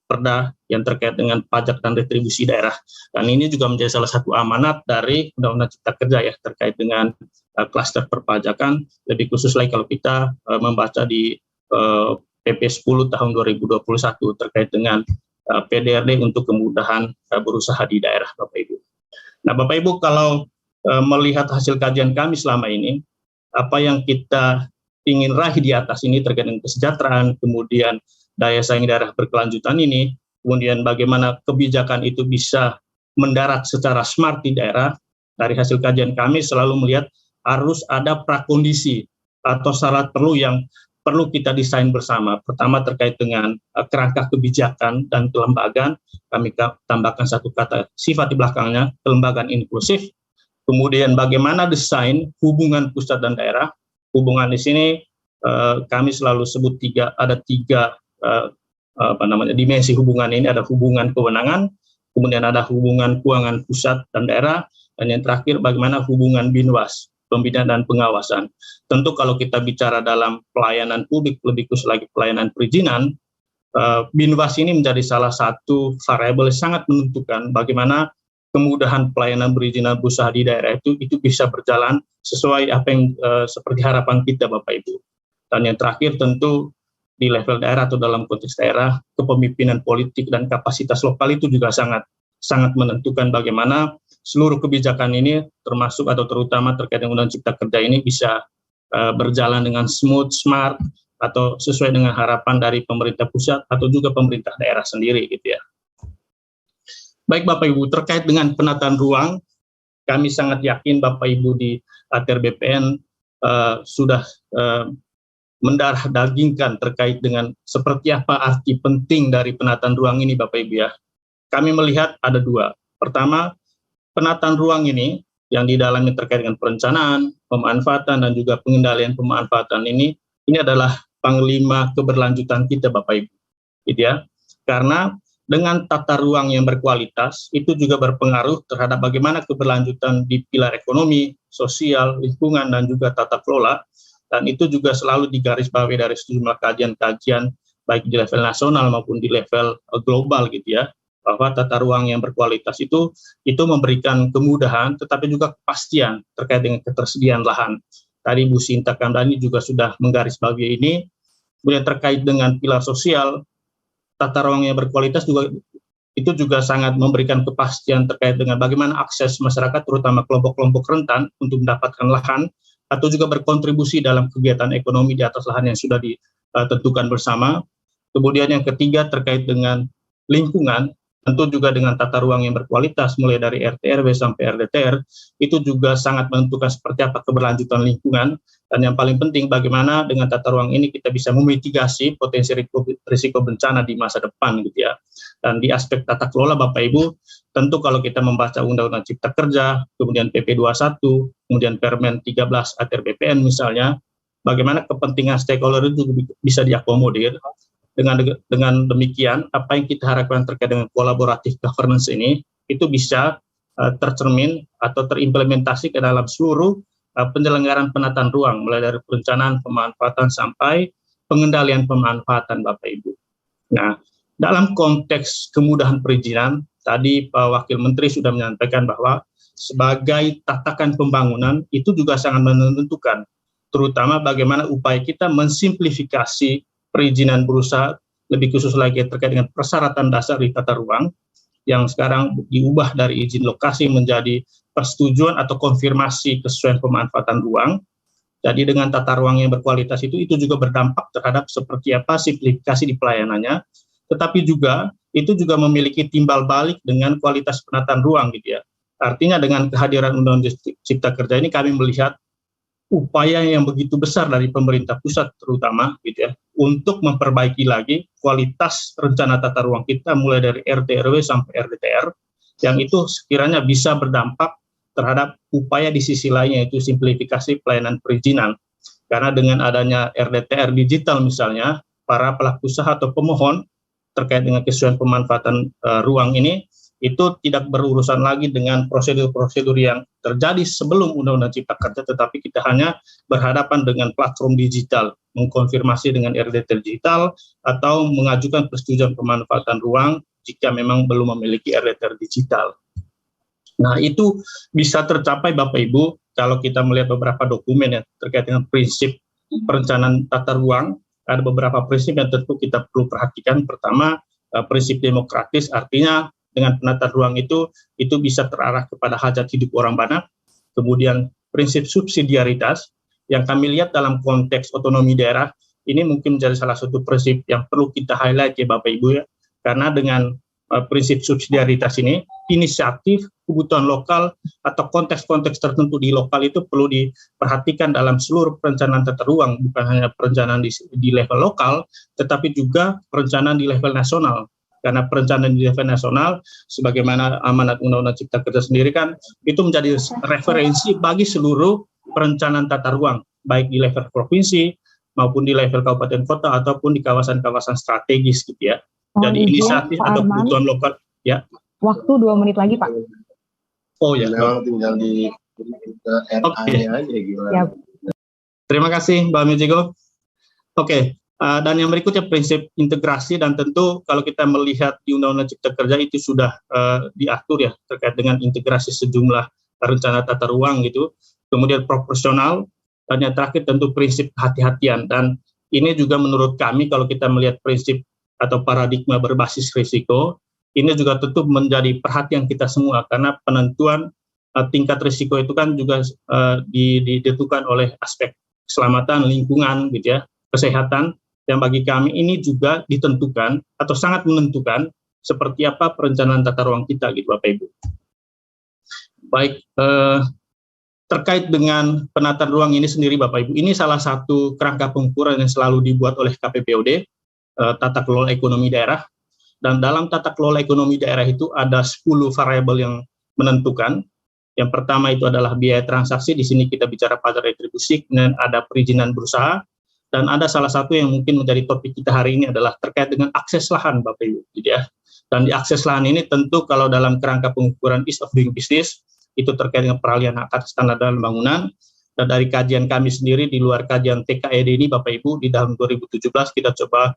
perda yang terkait dengan pajak dan retribusi daerah. Dan ini juga menjadi salah satu amanat dari Undang-Undang Cipta Kerja ya, terkait dengan klaster perpajakan, lebih khusus lagi kalau kita membaca di PP 10 tahun 2021 terkait dengan PDRD untuk kemudahan berusaha di daerah, Bapak Ibu. Nah, Bapak Ibu, kalau melihat hasil kajian kami selama ini, apa yang kita ingin raih di atas ini terkait dengan kesejahteraan, kemudian daya saing daerah berkelanjutan ini, kemudian bagaimana kebijakan itu bisa mendarat secara smart di daerah. Dari hasil kajian kami selalu melihat harus ada prakondisi atau syarat perlu kita desain bersama. Pertama terkait dengan kerangka kebijakan dan kelembagaan, kami tambahkan satu kata sifat di belakangnya, kelembagaan inklusif. Kemudian bagaimana desain hubungan pusat dan daerah. Hubungan di sini kami selalu sebut ada tiga dimensi hubungan ini. Ada hubungan kewenangan, kemudian ada hubungan keuangan pusat dan daerah, dan yang terakhir bagaimana hubungan binwas, pembinaan dan pengawasan. Tentu kalau kita bicara dalam pelayanan publik, lebih khusus lagi pelayanan perizinan, binwas ini menjadi salah satu variabel yang sangat menentukan bagaimana kemudahan pelayanan perizinan berusaha di daerah itu bisa berjalan sesuai apa yang seperti harapan kita Bapak Ibu. Dan yang terakhir tentu di level daerah atau dalam konteks daerah, kepemimpinan politik dan kapasitas lokal itu juga sangat menentukan bagaimana seluruh kebijakan ini termasuk atau terutama terkait dengan Undang-Undang Cipta Kerja ini bisa berjalan dengan smooth, smart, atau sesuai dengan harapan dari pemerintah pusat atau juga pemerintah daerah sendiri gitu ya. Baik Bapak Ibu, terkait dengan penataan ruang, kami sangat yakin Bapak Ibu di ATR BPN sudah mendarah dagingkan terkait dengan seperti apa arti penting dari penataan ruang ini Bapak Ibu ya. Kami melihat ada dua. Pertama, penataan ruang ini yang di dalamnya terkait dengan perencanaan, pemanfaatan dan juga pengendalian pemanfaatan ini adalah panglima keberlanjutan kita Bapak Ibu. Gitu ya. Karena dengan tata ruang yang berkualitas, itu juga berpengaruh terhadap bagaimana keberlanjutan di pilar ekonomi, sosial, lingkungan, dan juga tata kelola. Dan itu juga selalu digarisbawahi dari sejumlah kajian-kajian, baik di level nasional maupun di level global gitu ya, bahwa tata ruang yang berkualitas itu memberikan kemudahan, tetapi juga kepastian terkait dengan ketersediaan lahan. Tadi Bu Sinta Kamdani juga sudah menggarisbawahi ini. Kemudian terkait dengan pilar sosial, tata ruang yang berkualitas juga sangat memberikan kepastian terkait dengan bagaimana akses masyarakat, terutama kelompok-kelompok rentan untuk mendapatkan lahan, atau juga berkontribusi dalam kegiatan ekonomi di atas lahan yang sudah ditentukan bersama. Kemudian yang ketiga terkait dengan lingkungan, tentu juga dengan tata ruang yang berkualitas, mulai dari RT/RW sampai RDTR, itu juga sangat menentukan seperti apa keberlanjutan lingkungan. Dan yang paling penting bagaimana dengan tata ruang ini kita bisa memitigasi potensi risiko bencana di masa depan gitu ya. Dan di aspek tata kelola Bapak Ibu, tentu kalau kita membaca Undang-Undang Cipta Kerja, kemudian PP 21, kemudian Permen 13 ATR BPN misalnya, bagaimana kepentingan stakeholder itu juga bisa diakomodir. Dengan demikian, apa yang kita harapkan terkait dengan kolaboratif governance ini, itu bisa tercermin atau terimplementasi ke dalam seluruh penyelenggaraan penataan ruang, mulai dari perencanaan, pemanfaatan, sampai pengendalian pemanfaatan Bapak Ibu. Nah, dalam konteks kemudahan perizinan, tadi Pak Wakil Menteri sudah menyampaikan bahwa sebagai tatakan pembangunan, itu juga sangat menentukan, terutama bagaimana upaya kita mensimplifikasi perizinan berusaha, lebih khusus lagi terkait dengan persyaratan dasar di tata ruang, yang sekarang diubah dari izin lokasi menjadi persetujuan atau konfirmasi kesesuaian pemanfaatan ruang. Jadi dengan tata ruang yang berkualitas itu juga berdampak terhadap seperti apa simplifikasi di pelayanannya, tetapi juga itu juga memiliki timbal balik dengan kualitas penataan ruang gitu ya. Artinya dengan kehadiran Undang-Undang Cipta Kerja ini kami melihat upaya yang begitu besar dari pemerintah pusat terutama gitu ya, untuk memperbaiki lagi kualitas rencana tata ruang kita mulai dari RT/RW sampai RDTR, yang itu sekiranya bisa berdampak terhadap upaya di sisi lainnya, yaitu simplifikasi pelayanan perizinan. Karena dengan adanya RDTR digital misalnya, para pelaku usaha atau pemohon terkait dengan kesesuaian pemanfaatan ruang ini, itu tidak berurusan lagi dengan prosedur-prosedur yang terjadi sebelum Undang-Undang Cipta Kerja, tetapi kita hanya berhadapan dengan platform digital, mengkonfirmasi dengan RDTR digital, atau mengajukan persetujuan pemanfaatan ruang jika memang belum memiliki RDTR digital. Nah, itu bisa tercapai Bapak Ibu kalau kita melihat beberapa dokumen yang terkait dengan prinsip perencanaan tata ruang. Ada beberapa prinsip yang tentu kita perlu perhatikan. Pertama, prinsip demokratis, artinya dengan penataan ruang itu bisa terarah kepada hajat hidup orang banyak. Kemudian prinsip subsidiaritas yang kami lihat dalam konteks otonomi daerah ini mungkin menjadi salah satu prinsip yang perlu kita highlight ya Bapak Ibu ya. Karena dengan prinsip subsidiaritas ini, inisiatif kebutuhan lokal atau konteks-konteks tertentu di lokal itu perlu diperhatikan dalam seluruh perencanaan tata ruang, bukan hanya perencanaan di level lokal, tetapi juga perencanaan di level nasional. Karena perencanaan di level nasional, sebagaimana amanat Undang-Undang Cipta Kerja sendiri kan, itu menjadi referensi bagi seluruh perencanaan tata ruang, baik di level provinsi, maupun di level kabupaten kota, ataupun di kawasan-kawasan strategis gitu ya. Jadi inisiatif atau kebutuhan lokal, ya. Waktu 2 menit lagi, Pak. Oh ya, memang tinggal di NA-nya aja gimana. Ya. Terima kasih Mbak Mijiko. Oke, dan yang berikutnya prinsip integrasi, dan tentu kalau kita melihat di Undang-Undang Cipta Kerja itu sudah diatur ya terkait dengan integrasi sejumlah rencana tata ruang gitu. Kemudian proporsional, dan yang terakhir tentu prinsip kehati-hatian. Dan ini juga menurut kami kalau kita melihat prinsip atau paradigma berbasis risiko, ini juga tentu menjadi perhatian kita semua, karena penentuan tingkat risiko itu kan juga ditentukan oleh aspek keselamatan, lingkungan, gitu ya, kesehatan, yang bagi kami ini juga ditentukan atau sangat menentukan seperti apa perencanaan tata ruang kita, gitu Bapak Ibu. Baik, terkait dengan penataan ruang ini sendiri Bapak Ibu, ini salah satu kerangka pengukuran yang selalu dibuat oleh KPPOD, tata kelola ekonomi daerah. Dan dalam tata kelola ekonomi daerah itu ada 10 variabel yang menentukan. Yang pertama itu adalah biaya transaksi, di sini kita bicara pada retribusi, dan ada perizinan berusaha, dan ada salah satu yang mungkin menjadi topik kita hari ini adalah terkait dengan akses lahan Bapak Ibu, gitu ya. Dan di akses lahan ini tentu kalau dalam kerangka pengukuran ease of doing business, itu terkait dengan peralihan hak atas tanah dan bangunan. Dan dari kajian kami sendiri, di luar kajian TKED ini Bapak Ibu, di tahun 2017 kita coba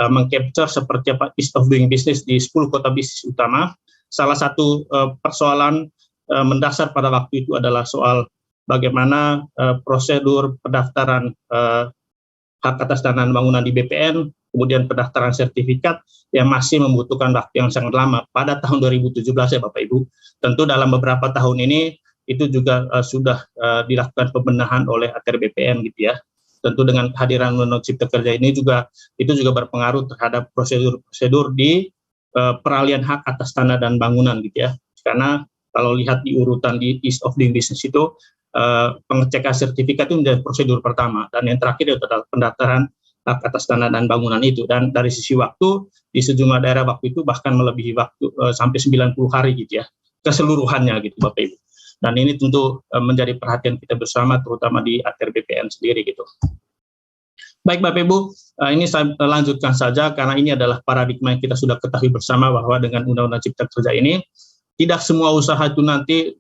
mengcapture seperti apa ease of doing business di 10 kota bisnis utama. Salah satu persoalan mendasar pada waktu itu adalah soal bagaimana prosedur pendaftaran hak atas tanah dan bangunan di BPN, kemudian pendaftaran sertifikat yang masih membutuhkan waktu yang sangat lama pada tahun 2017 ya Bapak Ibu. Tentu dalam beberapa tahun ini itu juga sudah dilakukan pembenahan oleh ATR BPN gitu ya. Tentu dengan kehadiran Undang-Undang Cipta Kerja ini juga itu juga berpengaruh terhadap prosedur-prosedur di peralihan hak atas tanah dan bangunan gitu ya. Karena kalau lihat di urutan di ease of doing business itu pengecekan sertifikat itu menjadi prosedur pertama, dan yang terakhir itu adalah pendaftaran hak atas tanah dan bangunan itu. Dan dari sisi waktu di sejumlah daerah waktu itu bahkan melebihi waktu sampai 90 hari gitu ya, keseluruhannya gitu Bapak Ibu. Dan ini tentu menjadi perhatian kita bersama, terutama di ATR BPN sendiri gitu. Baik Bapak Ibu, ini saya lanjutkan saja karena ini adalah paradigma yang kita sudah ketahui bersama bahwa dengan Undang-Undang Cipta Kerja ini, tidak semua usaha itu nanti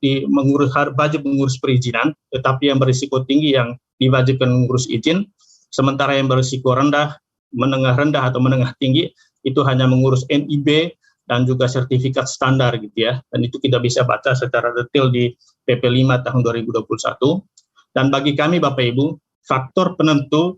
wajib mengurus perizinan, tetapi yang berisiko tinggi yang diwajibkan mengurus izin, sementara yang berisiko rendah, menengah rendah atau menengah tinggi, itu hanya mengurus NIB dan juga sertifikat standar gitu ya. Dan itu kita bisa baca secara detail di PP 5 tahun 2021. Dan bagi kami Bapak Ibu, faktor penentu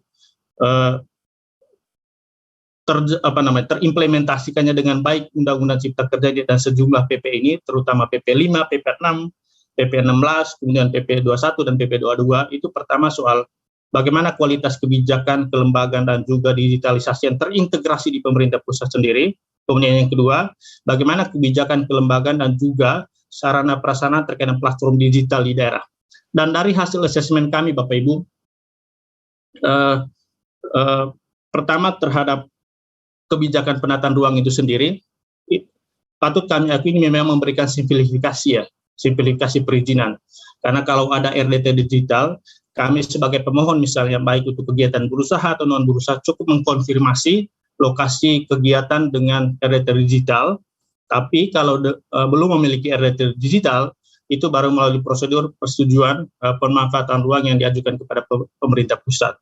terimplementasikannya dengan baik Undang-Undang Cipta Kerja dan sejumlah PP ini, terutama PP 5, PP 6, PP 16, kemudian PP 21 dan PP 22, itu pertama soal bagaimana kualitas kebijakan, kelembagaan, dan juga digitalisasi yang terintegrasi di pemerintah pusat sendiri. Kemudian yang kedua, bagaimana kebijakan, kelembagaan, dan juga sarana prasarana terkait dengan platform digital di daerah. Dan dari hasil asesmen kami Bapak Ibu, pertama terhadap kebijakan penataan ruang itu sendiri, patut kami akui ini memang memberikan simplifikasi ya, simplifikasi perizinan. Karena kalau ada RDT digital, kami sebagai pemohon misalnya baik untuk kegiatan berusaha atau non berusaha cukup mengkonfirmasi lokasi kegiatan dengan RDT digital. Tapi kalau belum memiliki RDT digital, itu baru melalui prosedur persetujuan pemanfaatan ruang yang diajukan kepada pemerintah pusat.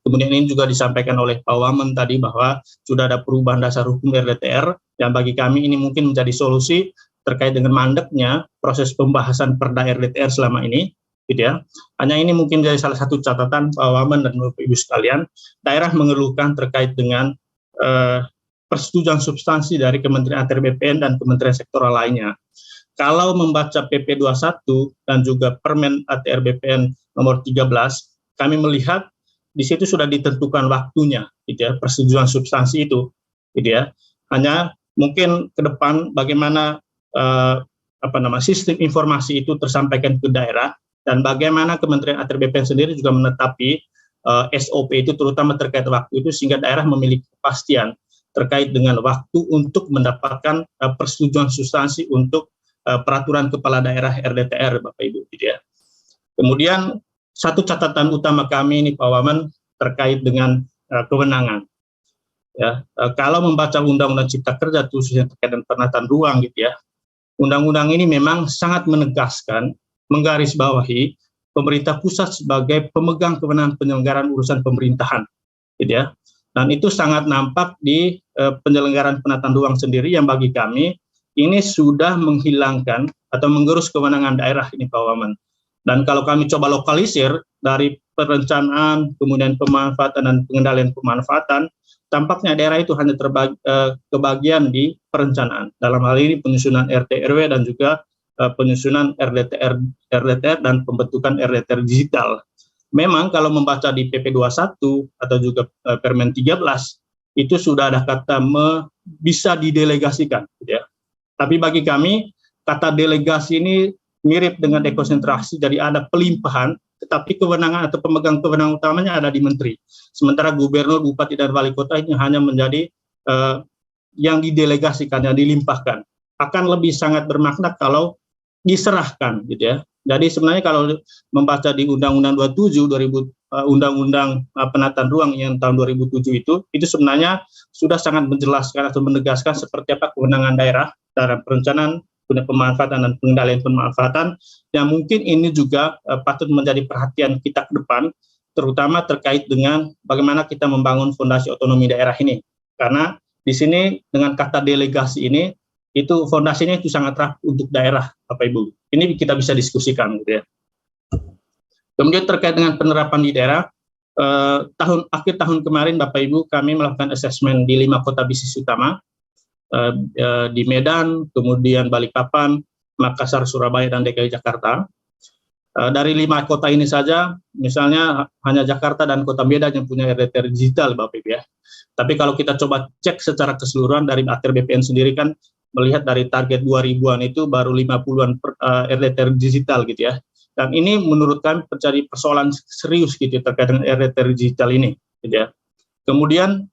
Kemudian ini juga disampaikan oleh Pak Wamen tadi bahwa sudah ada perubahan dasar hukum RDTR yang bagi kami ini mungkin menjadi solusi terkait dengan mandeknya proses pembahasan Perda RDTR selama ini, gitu ya. Hanya ini mungkin jadi salah satu catatan Pak Wamen dan Bapak Ibu sekalian, daerah mengeluhkan terkait dengan persetujuan substansi dari Kementerian ATR BPN dan Kementerian sektoral lainnya. Kalau membaca PP 21 dan juga Permen ATR BPN nomor 13, kami melihat di situ sudah ditentukan waktunya, gitu ya, persetujuan substansi itu, gitu ya. Hanya mungkin ke depan bagaimana sistem informasi itu tersampaikan ke daerah dan bagaimana Kementerian ATR BPN sendiri juga menetapi SOP itu terutama terkait waktu itu sehingga daerah memiliki kepastian terkait dengan waktu untuk mendapatkan persetujuan substansi untuk peraturan kepala daerah RDTR, Bapak Ibu, gitu ya. Kemudian satu catatan utama kami ini Pak Wamen terkait dengan kewenangan. Ya, kalau membaca Undang-Undang Cipta Kerja khususnya terkait dengan penataan ruang gitu ya, undang-undang ini memang sangat menegaskan, menggarisbawahi pemerintah pusat sebagai pemegang kewenangan penyelenggaraan urusan pemerintahan, gitu ya. Dan itu sangat nampak di penyelenggaraan penataan ruang sendiri yang bagi kami ini sudah menghilangkan atau menggerus kewenangan daerah ini Pak Wamen. Dan kalau kami coba lokalisir dari perencanaan, kemudian pemanfaatan dan pengendalian pemanfaatan, tampaknya daerah itu hanya kebagian di perencanaan. Dalam hal ini penyusunan RT/RW dan juga penyusunan RDTR dan pembentukan RDTR digital. Memang kalau membaca di PP 21 atau juga Permen 13 itu sudah ada kata bisa didelegasikan, gitu ya. Tapi bagi kami kata delegasi ini mirip dengan dekonsentrasi, jadi ada pelimpahan, tetapi kewenangan atau pemegang kewenangan utamanya ada di menteri. Sementara gubernur, bupati, dan wali kota ini hanya menjadi yang didelegasikan, yang dilimpahkan. Akan lebih sangat bermakna kalau diserahkan, gitu ya. Jadi sebenarnya kalau membaca di Undang-Undang 27, Undang-Undang Penataan Ruang yang tahun 2007 itu sebenarnya sudah sangat menjelaskan atau menegaskan seperti apa kewenangan daerah dalam perencanaan, pemanfaatan dan pengendalian pemanfaatan, yang mungkin ini juga patut menjadi perhatian kita ke depan, terutama terkait dengan bagaimana kita membangun fondasi otonomi daerah ini. Karena di sini dengan kata delegasi ini, itu fondasinya itu sangat rapuh untuk daerah, Bapak Ibu. Ini kita bisa diskusikan, gitu ya. Kemudian terkait dengan penerapan di daerah, akhir tahun kemarin Bapak Ibu kami melakukan asesmen di 5 kota bisnis utama, di Medan, kemudian Balikpapan, Makassar, Surabaya, dan DKI Jakarta. Dari 5 kota ini saja, misalnya hanya Jakarta dan Kota Medan yang punya RDTR digital, Bapak Ibu ya. Tapi kalau kita coba cek secara keseluruhan dari ATR BPN sendiri kan melihat dari target 2000-an itu baru 50-an RDTR digital gitu ya. Dan ini menurut kami menjadi persoalan serius gitu terkait dengan RDTR digital ini, gitu ya. Kemudian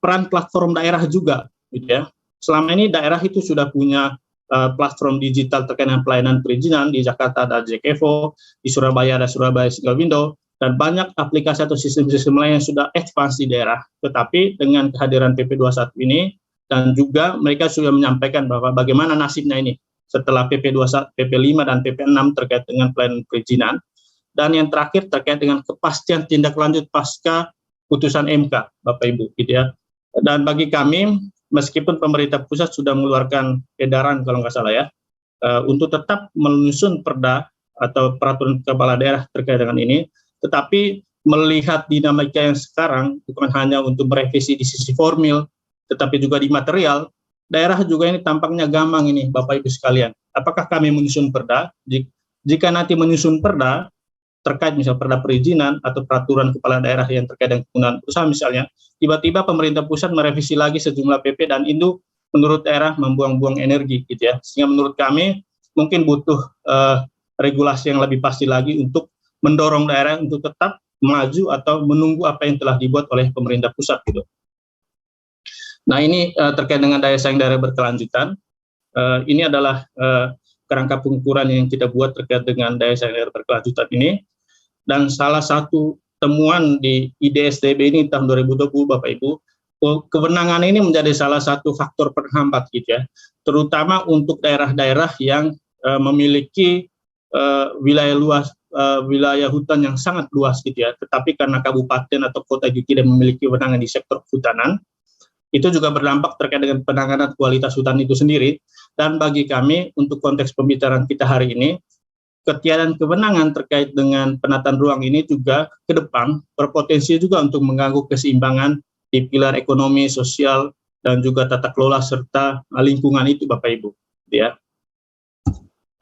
peran platform daerah juga, gitu ya. Selama ini daerah itu sudah punya platform digital terkait dengan pelayanan perizinan. Di Jakarta ada JKEVO, di Surabaya ada Surabaya Single Window, dan banyak aplikasi atau sistem-sistem lain yang sudah advance di daerah. Tetapi dengan kehadiran PP 21 ini, dan juga mereka sudah menyampaikan bahwa bagaimana nasibnya ini setelah PP 21, PP 5 dan PP 6 terkait dengan pelayanan perizinan. Dan yang terakhir terkait dengan kepastian tindak lanjut pasca putusan MK, Bapak Ibu, gitu ya. Dan bagi kami, meskipun pemerintah pusat sudah mengeluarkan edaran kalau nggak salah ya, untuk tetap menyusun perda atau peraturan kepala daerah terkait dengan ini, tetapi melihat dinamika yang sekarang bukan hanya untuk merevisi di sisi formil, tetapi juga di material, daerah juga ini tampaknya gampang ini, Bapak Ibu sekalian. Apakah kami menyusun perda? Jika nanti menyusun perda, terkait misal perda perizinan atau peraturan kepala daerah yang terkait dengan penggunaan usaha misalnya, tiba-tiba pemerintah pusat merevisi lagi sejumlah PP dan itu menurut daerah membuang-buang energi, gitu ya. Sehingga menurut kami mungkin butuh regulasi yang lebih pasti lagi untuk mendorong daerah untuk tetap maju atau menunggu apa yang telah dibuat oleh pemerintah pusat, gitu. Nah ini terkait dengan daya saing daerah berkelanjutan, ini adalah kerangka pengukuran yang kita buat terkait dengan daya saing daerah berkelanjutan ini, dan salah satu temuan di IDSDB ini tahun 2020 Bapak Ibu, kewenangan ini menjadi salah satu faktor penghambat gitu ya, terutama untuk daerah-daerah yang memiliki wilayah luas, wilayah hutan yang sangat luas gitu ya, tetapi karena kabupaten atau kota itu tidak memiliki kewenangan di sektor kehutanan, itu juga berdampak terkait dengan penanganan kualitas hutan itu sendiri. Dan bagi kami, untuk konteks pembicaraan kita hari ini, ketiadaan kewenangan terkait dengan penataan ruang ini juga ke depan berpotensi juga untuk mengganggu keseimbangan di pilar ekonomi, sosial, dan juga tata kelola serta lingkungan itu Bapak Ibu. Ya.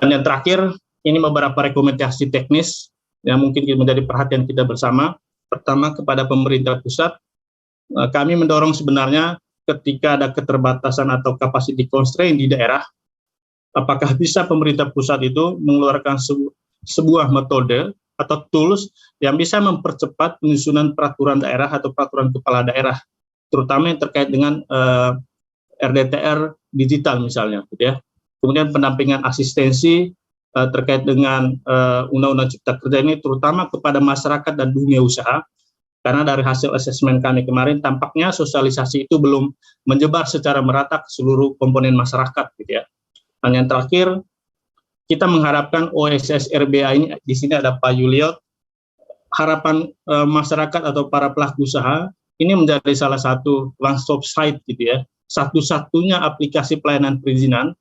Dan yang terakhir, ini beberapa rekomendasi teknis yang mungkin menjadi perhatian kita bersama. Pertama, kepada pemerintah pusat, kami mendorong sebenarnya ketika ada keterbatasan atau capacity constraint di daerah, apakah bisa pemerintah pusat itu mengeluarkan sebuah metode atau tools yang bisa mempercepat penyusunan peraturan daerah atau peraturan kepala daerah terutama yang terkait dengan RDTR digital misalnya, gitu ya. Kemudian pendampingan asistensi terkait dengan Undang-Undang Cipta Kerja ini terutama kepada masyarakat dan dunia usaha, karena dari hasil asesmen kami kemarin tampaknya sosialisasi itu belum menyebar secara merata ke seluruh komponen masyarakat, gitu ya. Dan yang terakhir, kita mengharapkan OSS RBA ini, di sini ada Pak Yuliot, harapan masyarakat atau para pelaku usaha ini menjadi salah satu one-stop site, gitu ya, satu-satunya aplikasi pelayanan perizinan.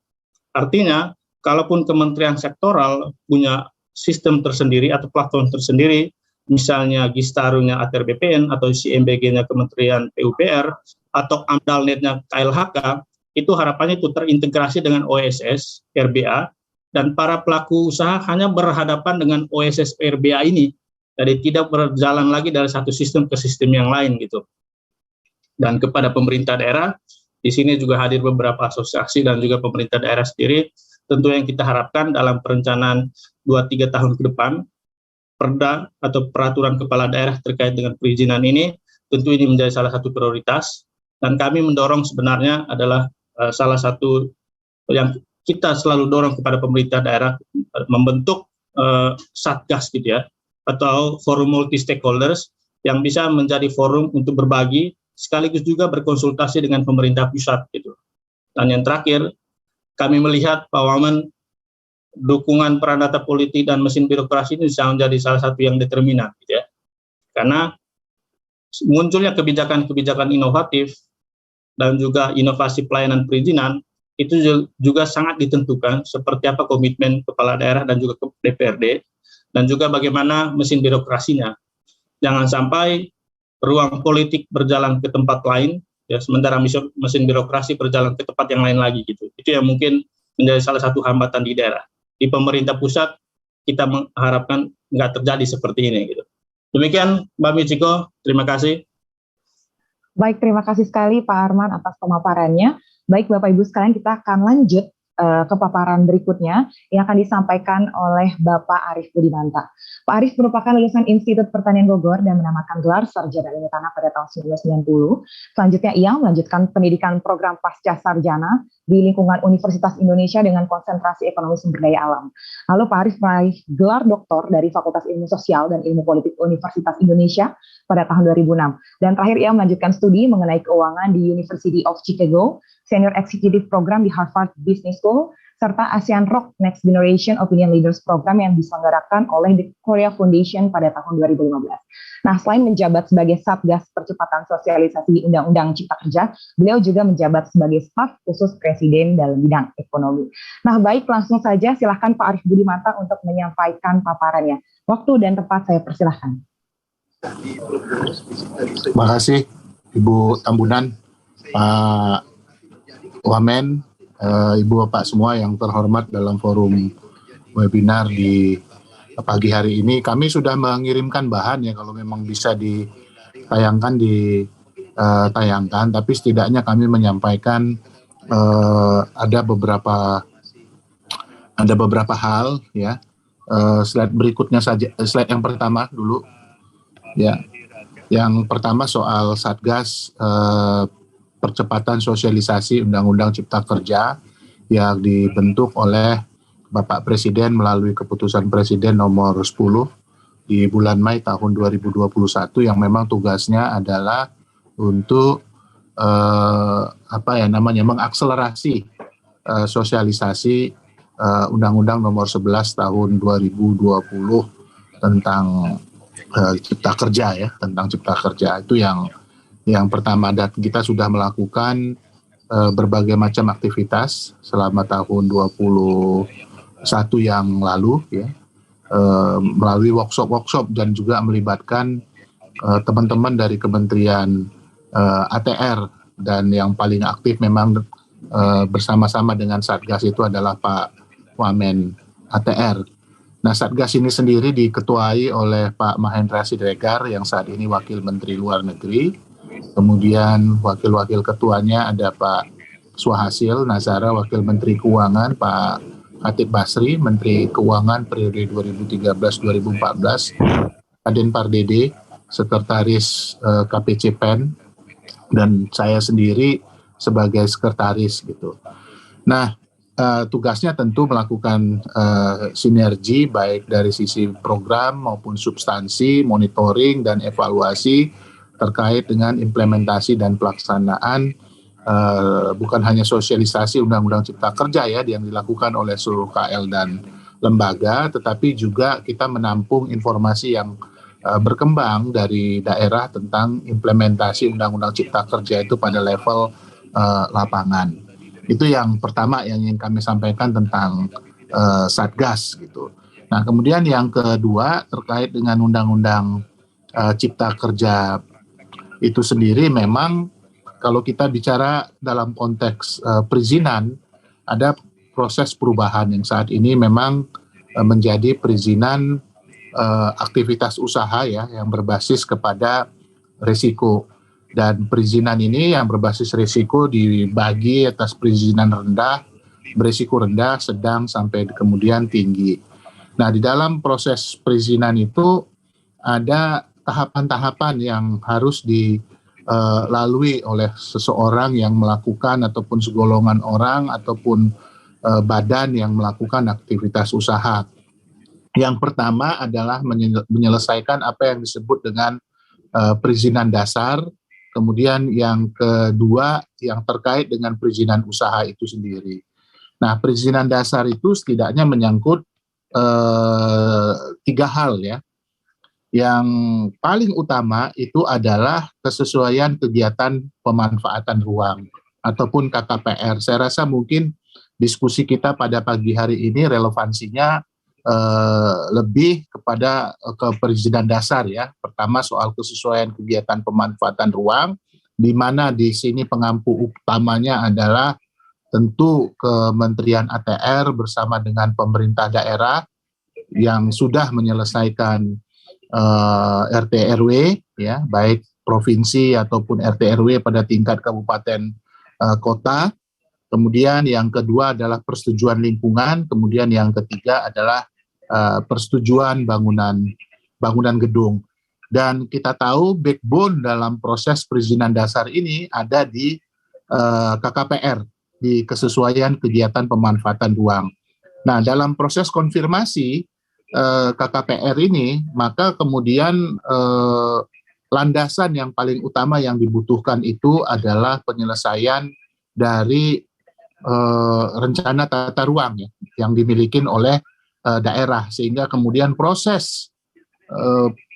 Artinya, kalaupun kementerian sektoral punya sistem tersendiri atau platform tersendiri, misalnya Gistaru-nya ATR BPN atau CMBG-nya Kementerian PUPR atau AMDALNet-nya KLHK, itu harapannya itu terintegrasi dengan OSS RBA, dan para pelaku usaha hanya berhadapan dengan OSS RBA ini, jadi tidak berjalan lagi dari satu sistem ke sistem yang lain, gitu. Dan kepada pemerintah daerah, di sini juga hadir beberapa asosiasi dan juga pemerintah daerah sendiri, tentu yang kita harapkan dalam perencanaan 2-3 tahun ke depan, perda atau peraturan kepala daerah terkait dengan perizinan ini, tentu ini menjadi salah satu prioritas, dan kami mendorong sebenarnya adalah salah satu yang kita selalu dorong kepada pemerintah daerah, membentuk satgas, gitu ya, atau forum multi stakeholders yang bisa menjadi forum untuk berbagi sekaligus juga berkonsultasi dengan pemerintah pusat, gitu. Dan yang terakhir, kami melihat Pak Wamen, dukungan peran data politik dan mesin birokrasi ini bisa menjadi salah satu yang determinan, gitu ya. Karena munculnya kebijakan-kebijakan inovatif dan juga inovasi pelayanan perizinan itu juga sangat ditentukan seperti apa komitmen kepala daerah dan juga DPRD, dan juga bagaimana mesin birokrasinya. Jangan sampai ruang politik berjalan ke tempat lain, ya, sementara mesin birokrasi berjalan ke tempat yang lain lagi, gitu. Itu yang mungkin menjadi salah satu hambatan di daerah. Di pemerintah pusat kita mengharapkan nggak terjadi seperti ini, gitu. Demikian Mbak Michiko, terima kasih. Baik, terima kasih sekali Pak Arman atas pemaparannya. Baik Bapak Ibu sekalian, kita akan lanjut ke paparan berikutnya yang akan disampaikan oleh Bapak Arief Budimanta. Pak Arief merupakan lulusan Institut Pertanian Bogor dan menamakan gelar sarjana ilmu tanah pada tahun 1990. Selanjutnya ia melanjutkan pendidikan program pasca sarjana di lingkungan Universitas Indonesia dengan konsentrasi ekonomi sumber daya alam. Lalu Pak Arief meraih gelar doktor dari Fakultas Ilmu Sosial dan Ilmu Politik Universitas Indonesia pada tahun 2006. Dan terakhir ia melanjutkan studi mengenai keuangan di University of Chicago, Senior Executive Program di Harvard Business School, serta ASEAN Rock Next Generation Opinion Leaders Program yang diselenggarakan oleh The Korea Foundation pada tahun 2015. Nah, selain menjabat sebagai Satgas Percepatan Sosialisasi Undang-Undang Cipta Kerja, beliau juga menjabat sebagai staf khusus Presiden dalam bidang ekonomi. Nah, baik, langsung saja silahkan Pak Arief Budimanta untuk menyampaikan paparannya. Waktu dan tempat saya persilahkan. Terima kasih Ibu Tambunan, Pak Wamen, Ibu Bapak semua yang terhormat dalam forum webinar di pagi hari ini. Kami sudah mengirimkan bahan ya, kalau memang bisa ditayangkan ditayangkan, tapi setidaknya kami menyampaikan ada beberapa hal ya. Slide berikutnya saja, slide yang pertama dulu ya. Yang pertama soal Satgas Percepatan Sosialisasi Undang-Undang Cipta Kerja yang dibentuk oleh Bapak Presiden melalui keputusan Presiden nomor 10 di bulan Mei tahun 2021 yang memang tugasnya adalah untuk mengakselerasi sosialisasi Undang-Undang nomor 11 tahun 2020 tentang Cipta Kerja ya, tentang Cipta Kerja. Itu yang pertama, dan kita sudah melakukan berbagai macam aktivitas selama tahun 2021 yang lalu ya, melalui workshop dan juga melibatkan teman-teman dari Kementerian ATR, dan yang paling aktif memang bersama-sama dengan Satgas itu adalah Pak Wamen ATR. Nah, Satgas ini sendiri diketuai oleh Pak Mahendra Siregar yang saat ini Wakil Menteri Luar Negeri. Kemudian wakil-wakil ketuanya ada Pak Swahasil Nazara, Wakil Menteri Keuangan, Pak Khatib Basri, Menteri Keuangan periode 2013-2014, Aden Pardede, Sekretaris KPC PEN, dan saya sendiri sebagai sekretaris gitu. Nah, tugasnya tentu melakukan sinergi baik dari sisi program maupun substansi, monitoring dan evaluasi terkait dengan implementasi dan pelaksanaan bukan hanya sosialisasi Undang-Undang Cipta Kerja ya yang dilakukan oleh seluruh KL dan lembaga, tetapi juga kita menampung informasi yang berkembang dari daerah tentang implementasi Undang-Undang Cipta Kerja itu pada level lapangan. Itu yang pertama yang ingin kami sampaikan tentang Satgas gitu. Nah, kemudian yang kedua terkait dengan Undang-Undang Cipta Kerja itu sendiri, memang kalau kita bicara dalam konteks perizinan, ada proses perubahan yang saat ini memang menjadi perizinan aktivitas usaha ya yang berbasis kepada risiko. Dan perizinan ini yang berbasis risiko dibagi atas perizinan rendah, berisiko rendah, sedang, sampai kemudian tinggi. Nah, di dalam proses perizinan itu ada tahapan-tahapan yang harus dilalui oleh seseorang yang melakukan ataupun segolongan orang ataupun badan yang melakukan aktivitas usaha. Yang pertama adalah menyelesaikan apa yang disebut dengan perizinan dasar. Kemudian yang kedua yang terkait dengan perizinan usaha itu sendiri. Nah, perizinan dasar itu setidaknya menyangkut 3 hal ya. Yang paling utama itu adalah kesesuaian kegiatan pemanfaatan ruang ataupun KKPR. Saya rasa mungkin diskusi kita pada pagi hari ini relevansinya lebih kepada perizinan dasar ya. Pertama soal kesesuaian kegiatan pemanfaatan ruang, di mana di sini pengampu utamanya adalah tentu Kementerian ATR bersama dengan pemerintah daerah yang sudah menyelesaikan RT RW ya, baik provinsi ataupun RT RW pada tingkat kabupaten kota. Kemudian yang kedua adalah persetujuan lingkungan, kemudian yang ketiga adalah persetujuan bangunan gedung. Dan kita tahu backbone dalam proses perizinan dasar ini ada di KKPR, di kesesuaian kegiatan pemanfaatan ruang. Nah, dalam proses konfirmasi KKPR ini, maka kemudian landasan yang paling utama yang dibutuhkan itu adalah penyelesaian dari rencana tata ruang ya, yang dimiliki oleh daerah, sehingga kemudian proses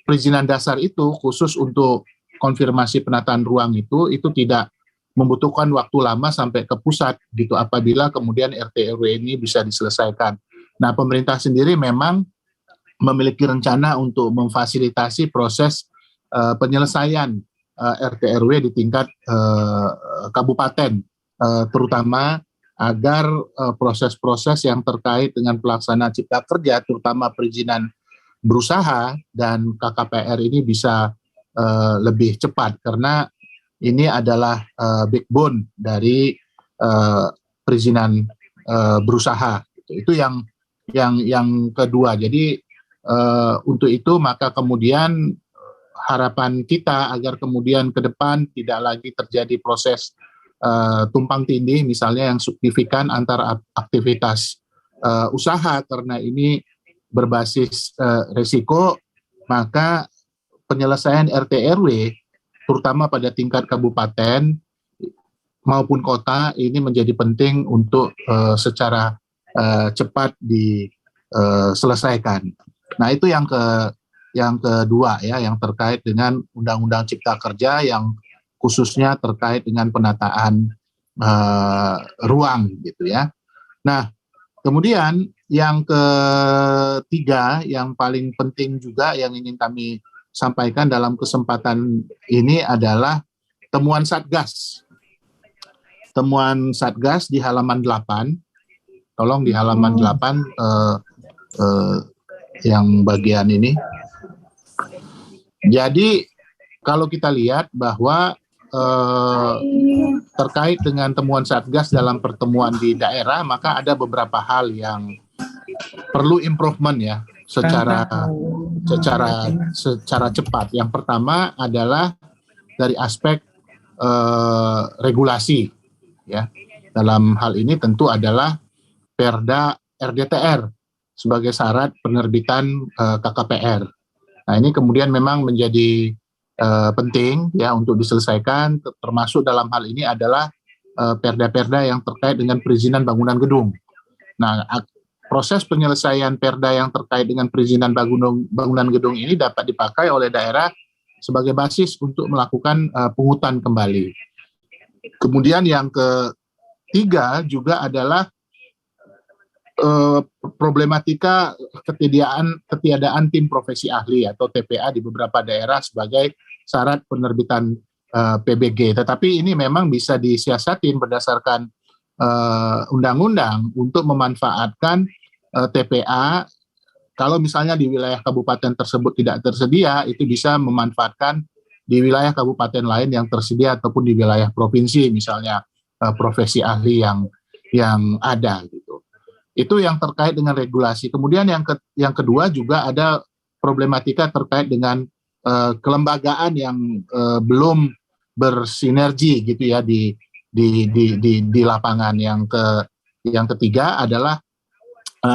perizinan dasar itu khusus untuk konfirmasi penataan ruang itu tidak membutuhkan waktu lama sampai ke pusat gitu apabila kemudian RT RW ini bisa diselesaikan. Nah, pemerintah sendiri memang memiliki rencana untuk memfasilitasi proses penyelesaian RT RW di tingkat kabupaten, terutama agar proses-proses yang terkait dengan pelaksanaan Cipta Kerja, terutama perizinan berusaha dan KKPR ini bisa lebih cepat, karena ini adalah backbone dari perizinan berusaha. Itu yang kedua. Jadi untuk itu maka kemudian harapan kita agar kemudian ke depan tidak lagi terjadi proses tumpang tindih misalnya yang signifikan antara aktivitas usaha karena ini berbasis risiko, maka penyelesaian RT RW terutama pada tingkat kabupaten maupun kota ini menjadi penting untuk secara cepat diselesaikan. Nah, itu yang kedua ya, yang terkait dengan Undang-Undang Cipta Kerja yang khususnya terkait dengan penataan ruang gitu ya. Nah, kemudian yang ketiga yang paling penting juga yang ingin kami sampaikan dalam kesempatan ini adalah temuan Satgas. Temuan Satgas di halaman 8. Tolong di halaman 8 yang bagian ini. Jadi kalau kita lihat bahwa terkait dengan temuan Satgas dalam pertemuan di daerah, maka ada beberapa hal yang perlu improvement ya secara cepat. Yang pertama adalah dari aspek regulasi, ya. Dalam hal ini tentu adalah Perda RDTR sebagai syarat penerbitan KKPR. Nah, ini kemudian memang menjadi penting ya untuk diselesaikan, termasuk dalam hal ini adalah perda-perda yang terkait dengan perizinan bangunan gedung. Nah, proses penyelesaian perda yang terkait dengan perizinan bangunan gedung ini dapat dipakai oleh daerah sebagai basis untuk melakukan pungutan kembali. Kemudian yang ketiga juga adalah problematika ketiadaan tim profesi ahli atau TPA di beberapa daerah sebagai syarat penerbitan PBG. Tetapi ini memang bisa disiasatin berdasarkan undang-undang untuk memanfaatkan TPA. Kalau misalnya di wilayah kabupaten tersebut tidak tersedia, itu bisa memanfaatkan di wilayah kabupaten lain yang tersedia ataupun di wilayah provinsi, misalnya profesi ahli yang ada gitu. Itu yang terkait dengan regulasi. Kemudian yang kedua juga ada problematika terkait dengan kelembagaan yang belum bersinergi gitu ya di lapangan. Yang ketiga adalah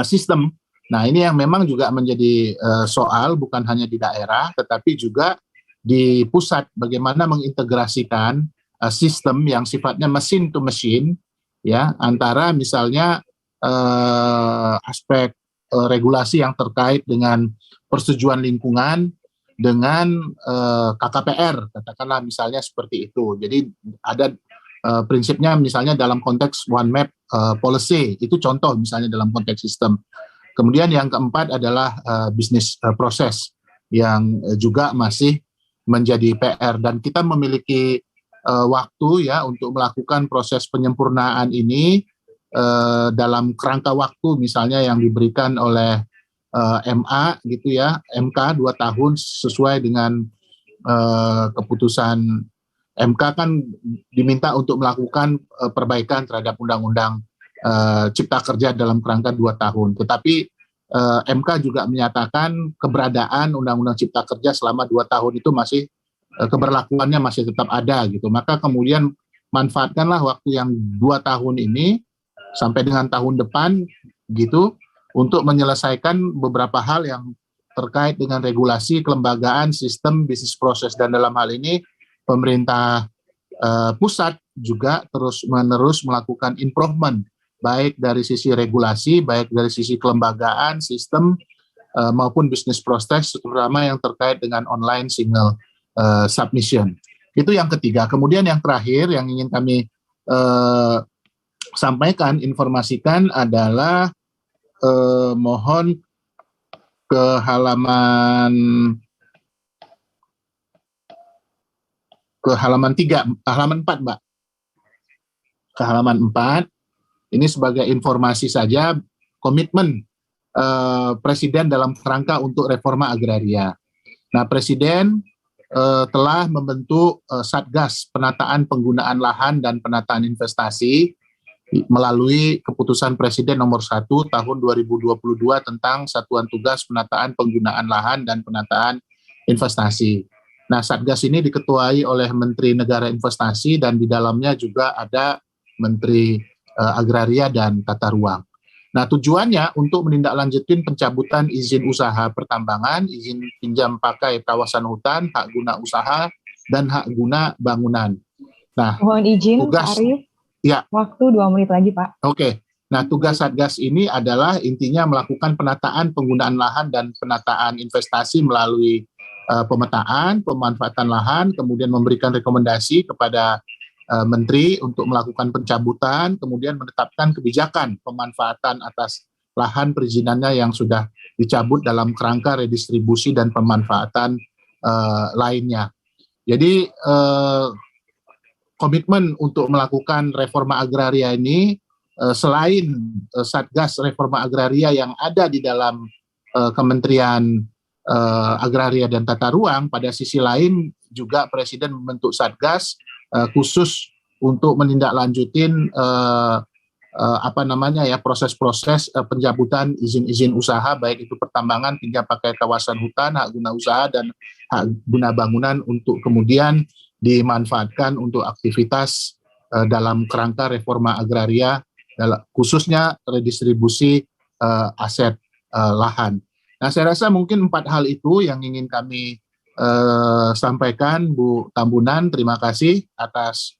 sistem. Nah, ini yang memang juga menjadi soal bukan hanya di daerah tetapi juga di pusat, bagaimana mengintegrasikan sistem yang sifatnya mesin to mesin ya, antara misalnya aspek regulasi yang terkait dengan persetujuan lingkungan dengan KKPR, katakanlah misalnya seperti itu. Jadi ada prinsipnya misalnya dalam konteks one map policy, itu contoh misalnya dalam konteks sistem. Kemudian yang keempat adalah bisnis proses yang juga masih menjadi PR, dan kita memiliki waktu ya untuk melakukan proses penyempurnaan ini dalam kerangka waktu misalnya yang diberikan oleh MA gitu ya, MK 2 tahun sesuai dengan keputusan MK kan diminta untuk melakukan perbaikan terhadap undang-undang Cipta Kerja dalam kerangka 2 tahun. Tetapi MK juga menyatakan keberadaan Undang-Undang Cipta Kerja selama 2 tahun itu masih keberlakuannya masih tetap ada gitu. Maka kemudian manfaatkanlah waktu yang 2 tahun ini sampai dengan tahun depan gitu untuk menyelesaikan beberapa hal yang terkait dengan regulasi, kelembagaan, sistem, bisnis proses, dan dalam hal ini pemerintah pusat juga terus-menerus melakukan improvement baik dari sisi regulasi, baik dari sisi kelembagaan, sistem maupun bisnis proses, terutama yang terkait dengan online single submission. Itu yang ketiga. Kemudian yang terakhir yang ingin kami sampaikan, informasikan adalah mohon ke halaman 4, Mbak. Ke halaman 4. Ini sebagai informasi saja komitmen Presiden dalam kerangka untuk reforma agraria. Nah, Presiden telah membentuk Satgas Penataan Penggunaan Lahan dan Penataan Investasi melalui keputusan Presiden nomor 1 tahun 2022 tentang Satuan Tugas Penataan Penggunaan Lahan dan Penataan Investasi. Nah, Satgas ini diketuai oleh Menteri Negara Investasi dan di dalamnya juga ada Menteri Agraria dan Tata Ruang. Nah, tujuannya untuk menindaklanjutin pencabutan izin usaha pertambangan, izin pinjam pakai kawasan hutan, hak guna usaha, dan hak guna bangunan. Nah, mohon izin tugas, Pak Arief, ya. Waktu 2 menit lagi, Pak. Oke. Nah, tugas Satgas ini adalah intinya melakukan penataan penggunaan lahan dan penataan investasi melalui pemetaan, pemanfaatan lahan, kemudian memberikan rekomendasi kepada Menteri untuk melakukan pencabutan, kemudian menetapkan kebijakan pemanfaatan atas lahan perizinannya yang sudah dicabut dalam kerangka redistribusi dan pemanfaatan lainnya. Jadi komitmen untuk melakukan reforma agraria ini selain Satgas Reforma Agraria yang ada di dalam Kementerian Agraria dan Tata Ruang, pada sisi lain juga Presiden membentuk Satgas khusus untuk menindaklanjutin proses-proses pencabutan izin-izin usaha, baik itu pertambangan hingga pakai kawasan hutan, hak guna usaha dan hak guna bangunan, untuk kemudian dimanfaatkan untuk aktivitas dalam kerangka reforma agraria, khususnya redistribusi aset lahan. Nah, saya rasa mungkin 4 hal itu yang ingin kami sampaikan, Bu Tambunan. Terima kasih atas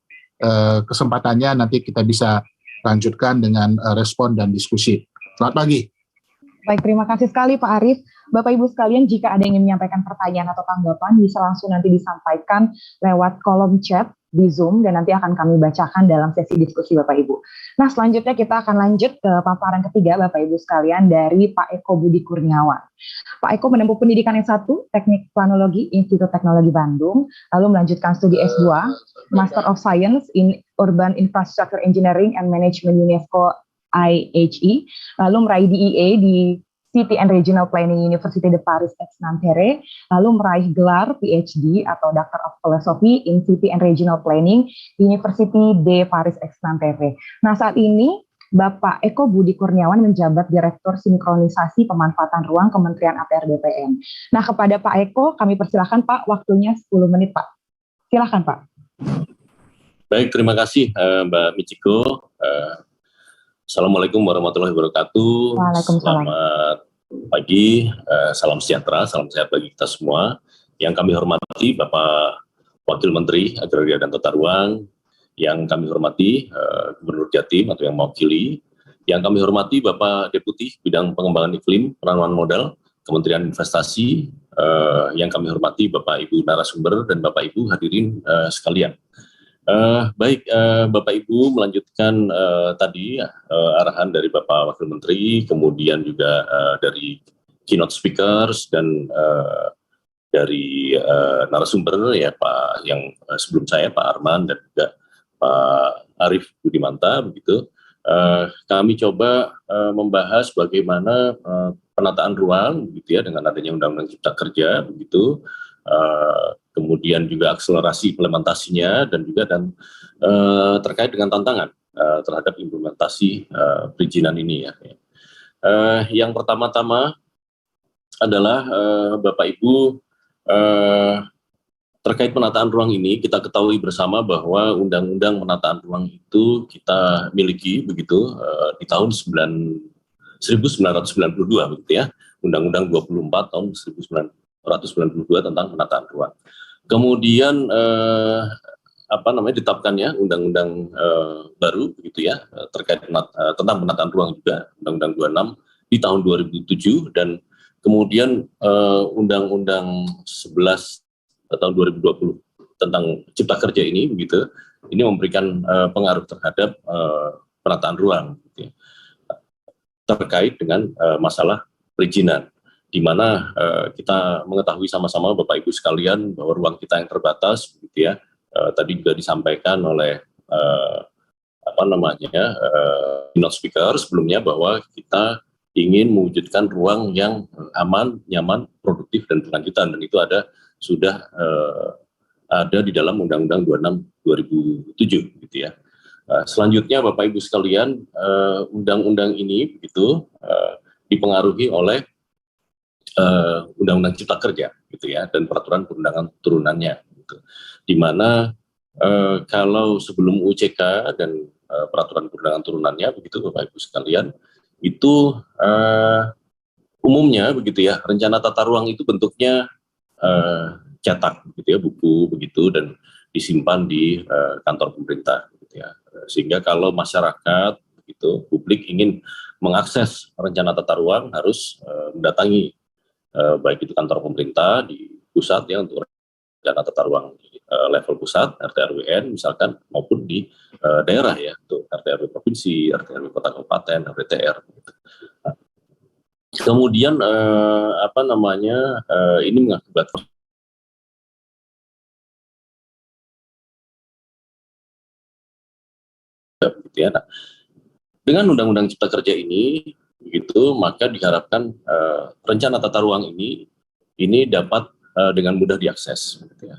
kesempatannya. Nanti kita bisa lanjutkan dengan respon dan diskusi. Selamat pagi. Baik, terima kasih sekali Pak Arief. Bapak Ibu sekalian, jika ada yang ingin menyampaikan pertanyaan atau tanggapan, bisa langsung nanti disampaikan lewat kolom chat di Zoom, dan nanti akan kami bacakan dalam sesi diskusi Bapak Ibu. Nah, selanjutnya kita akan lanjut ke paparan ketiga Bapak Ibu sekalian dari Pak Eko Budi Kurniawan. Pak Eko menempuh pendidikan S1 Teknik Planologi Institut Teknologi Bandung, lalu melanjutkan studi S2 Master of Science in Urban Infrastructure Engineering and Management UNESCO IHE, lalu meraih DEA di City and Regional Planning University de Paris Aix-Nanterre, lalu meraih gelar PhD atau Doctor of Philosophy in City and Regional Planning di University de Paris Aix-Nanterre. Nah, saat ini Bapak Eko Budi Kurniawan menjabat Direktur Sinkronisasi Pemanfaatan Ruang Kementerian ATR BPN. Nah, kepada Pak Eko kami persilahkan Pak, waktunya 10 menit Pak. Silakan Pak. Baik, terima kasih Mbak Michiko. Assalamualaikum warahmatullahi wabarakatuh. Waalaikumsalam. Selamat pagi, salam sejahtera, salam sehat bagi kita semua. Yang kami hormati Bapak Wakil Menteri Agraria dan Tata Ruang, yang kami hormati Gubernur Jatim atau yang mewakili, yang kami hormati Bapak Deputi Bidang Pengembangan Iklim, Penanaman Modal, Kementerian Investasi, yang kami hormati Bapak Ibu narasumber dan Bapak Ibu hadirin sekalian. Baik, Bapak Ibu melanjutkan tadi arahan dari Bapak Wakil Menteri, kemudian juga dari keynote speakers dan dari narasumber ya Pak yang sebelum saya Pak Arman dan juga Pak Arief Budimanta begitu. Kami coba membahas bagaimana penataan ruang begitu ya dengan adanya Undang-Undang Cipta Kerja begitu. Kemudian juga akselerasi implementasinya dan juga terkait dengan tantangan terhadap implementasi perizinan ini ya. Yang pertama-tama adalah Bapak Ibu terkait penataan ruang ini, kita ketahui bersama bahwa Undang-Undang Penataan Ruang itu kita miliki begitu di tahun 1992 begitu ya, Undang-Undang 24 tahun 1992 tentang penataan ruang. Kemudian ditetapkannya undang-undang baru begitu ya terkait tentang penataan ruang juga, Undang-Undang 26 di tahun 2007, dan kemudian Undang-Undang 11 tahun 2020 tentang Cipta Kerja ini begitu. Ini memberikan pengaruh terhadap penataan ruang gitu ya, terkait dengan masalah perizinan, di mana kita mengetahui sama-sama Bapak Ibu sekalian bahwa ruang kita yang terbatas gitu ya. Tadi juga disampaikan oleh keynote speaker sebelumnya bahwa kita ingin mewujudkan ruang yang aman, nyaman, produktif dan berkelanjutan, dan itu sudah ada di dalam Undang-Undang 26 2007 gitu ya. Selanjutnya Bapak Ibu sekalian, undang-undang ini begitu dipengaruhi oleh Undang-Undang Cipta Kerja gitu ya, dan peraturan perundangan turunannya gitu. Di mana kalau sebelum UCK dan peraturan perundangan turunannya begitu Bapak Ibu sekalian, itu umumnya begitu ya, rencana tata ruang itu bentuknya cetak gitu ya, buku begitu, dan disimpan di kantor pemerintah gitu ya. Sehingga kalau masyarakat begitu, publik ingin mengakses rencana tata ruang harus mendatangi baik itu kantor pemerintah di pusat ya untuk rencana tata ruang level pusat RT RWN misalkan, maupun di daerah ya untuk RT RW provinsi, RT RW kota kabupaten, RWTR gitu. Nah, kemudian ini mengakibatkan gitu ya. Nah, dengan Undang-Undang Cipta Kerja ini begitu, maka diharapkan rencana tata ruang ini dapat dengan mudah diakses gitu ya.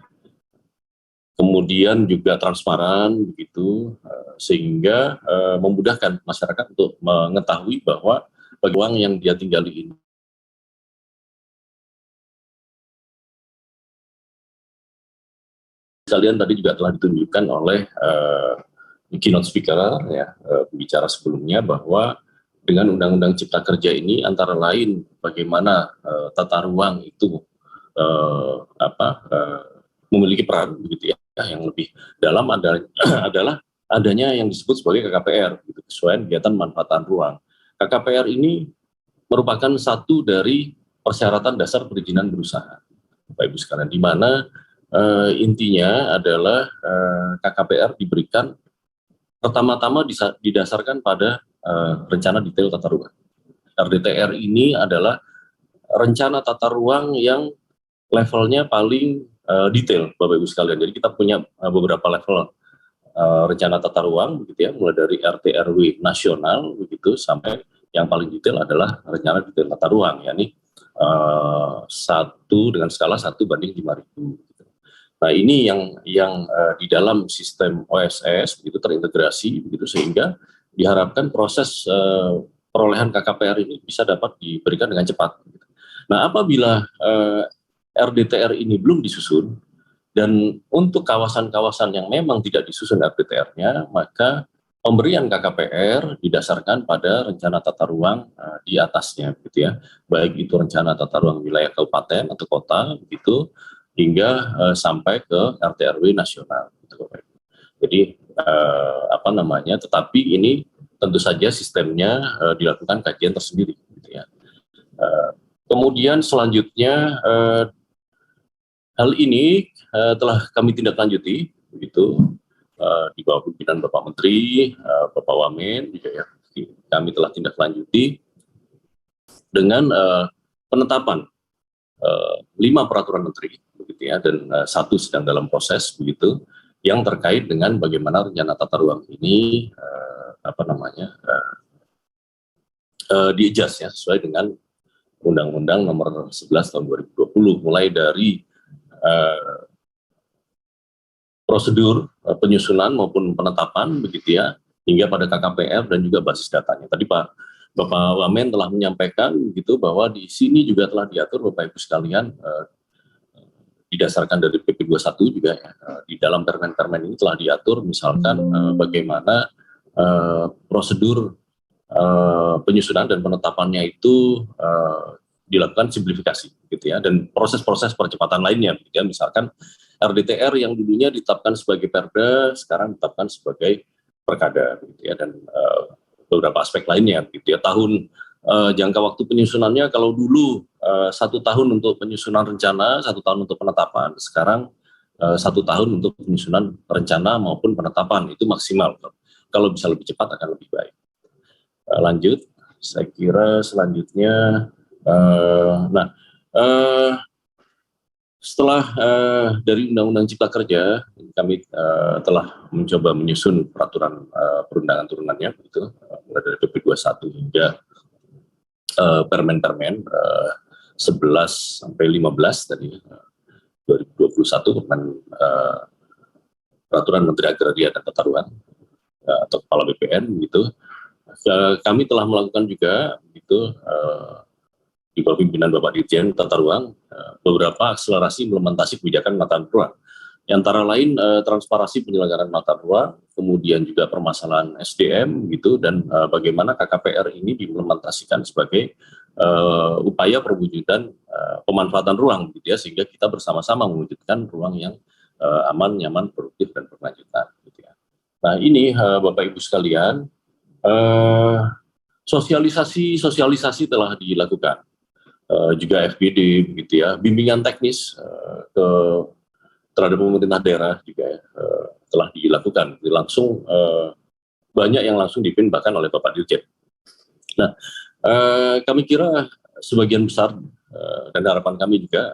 Kemudian kemudian juga transparan begitu, sehingga memudahkan masyarakat untuk mengetahui bahwa bagi uang yang dia tinggali ini kalian tadi juga telah ditunjukkan oleh keynote speaker ya, pembicara sebelumnya, bahwa dengan Undang-Undang Cipta Kerja ini antara lain bagaimana tata ruang itu memiliki peran begitu ya, yang lebih dalam adalah adanya yang disebut sebagai KKPR, gitu, kesesuaian kegiatan manfaatan ruang. KKPR ini merupakan satu dari persyaratan dasar perizinan berusaha, Bapak Ibu sekalian, di mana intinya adalah KKPR diberikan pertama-tama didasarkan pada rencana detail tata ruang. RDTR ini adalah rencana tata ruang yang levelnya paling detail, Bapak Ibu sekalian. Jadi kita punya beberapa level rencana tata ruang, begitu ya, mulai dari RT/RW nasional, begitu, sampai yang paling detail adalah rencana detail tata ruang, yakni 1 dengan skala 1/5.000. Gitu. Nah ini yang di dalam sistem OSS begitu terintegrasi begitu, sehingga diharapkan proses perolehan KKPR ini bisa dapat diberikan dengan cepat. Gitu. Nah apabila RDTR ini belum disusun, dan untuk kawasan-kawasan yang memang tidak disusun RDTR-nya, maka pemberian KKPR didasarkan pada rencana tata ruang di atasnya, gitu ya, baik itu rencana tata ruang wilayah kabupaten atau kota, begitu, hingga sampai ke RT/RW nasional. Gitu. Jadi tetapi ini tentu saja sistemnya dilakukan kajian tersendiri. Gitu ya. Kemudian selanjutnya hal ini telah kami tindak lanjuti, begitu, di bawah pimpinan Bapak Menteri, Bapak Wamen, juga ya, kami telah tindak lanjuti dengan penetapan 5 peraturan menteri, begitu ya, dan 1 sedang dalam proses, begitu, yang terkait dengan bagaimana rencana tata ruang ini di-adjust ya, sesuai dengan Undang-Undang Nomor 11 Tahun 2020, mulai dari prosedur penyusunan maupun penetapan, begitu ya, hingga pada KKPR dan juga basis datanya. Tadi Bapak Wamen telah menyampaikan gitu bahwa di sini juga telah diatur, Bapak Ibu sekalian, didasarkan dari PP 21 juga ya, di dalam permen-permen ini telah diatur misalkan bagaimana prosedur penyusunan dan penetapannya itu dilakukan simplifikasi gitu ya, dan proses-proses percepatan lainnya gitu ya, misalkan RDTR yang dulunya ditetapkan sebagai Perda sekarang ditetapkan sebagai Perkada gitu ya, dan beberapa aspek lainnya gitu ya. Jangka waktu penyusunannya kalau dulu 1 tahun untuk penyusunan rencana, 1 tahun untuk penetapan, sekarang 1 tahun untuk penyusunan rencana maupun penetapan, itu maksimal. Kalau bisa lebih cepat akan lebih baik. Lanjut, saya kira selanjutnya setelah dari Undang-Undang Cipta Kerja, kami telah mencoba menyusun peraturan perundangan turunannya, begitu, mulai dari PP 21 hingga permen-permen 11 sampai 15 tadi 2021, peraturan Menteri Agraria dan Tata Ruang atau Kepala BPN, gitu. Kami telah melakukan juga, gitu, di bawah pimpinan Bapak Dirjen Tata Ruang, beberapa akselerasi implementasi kebijakan penataan ruang. Antara lain transparansi penyelenggaraan penataan ruang, kemudian juga permasalahan SDM gitu, dan bagaimana KKPR ini diimplementasikan sebagai upaya perwujudan pemanfaatan ruang gitu ya, sehingga kita bersama-sama mewujudkan ruang yang aman, nyaman, produktif, dan berkelanjutan gitu ya. Nah ini Bapak Ibu sekalian, sosialisasi telah dilakukan. Juga FGD begitu ya, bimbingan teknis terhadap pemerintah daerah juga ya, telah dilakukan. Langsung banyak yang langsung dipimpin bahkan oleh Bapak Dirjen. Nah, kami kira sebagian besar dan harapan kami juga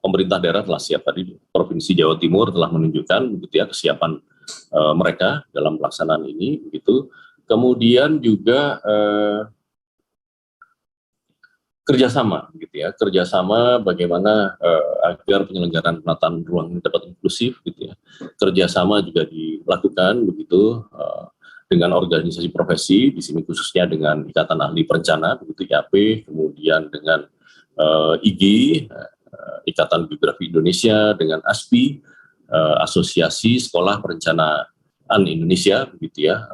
pemerintah daerah telah siap. Tadi Provinsi Jawa Timur telah menunjukkan begitu ya kesiapan mereka dalam pelaksanaan ini begitu. Kemudian juga kerjasama gitu ya, bagaimana agar penyelenggaraan penataan ruang dapat inklusif gitu ya. kerjasama juga dilakukan begitu dengan organisasi profesi, di sini khususnya dengan Ikatan Ahli Perencana, begitu IAP, kemudian dengan IGI, Ikatan Geografi Indonesia, dengan ASPI, Asosiasi Sekolah Perencanaan Indonesia, begitu ya,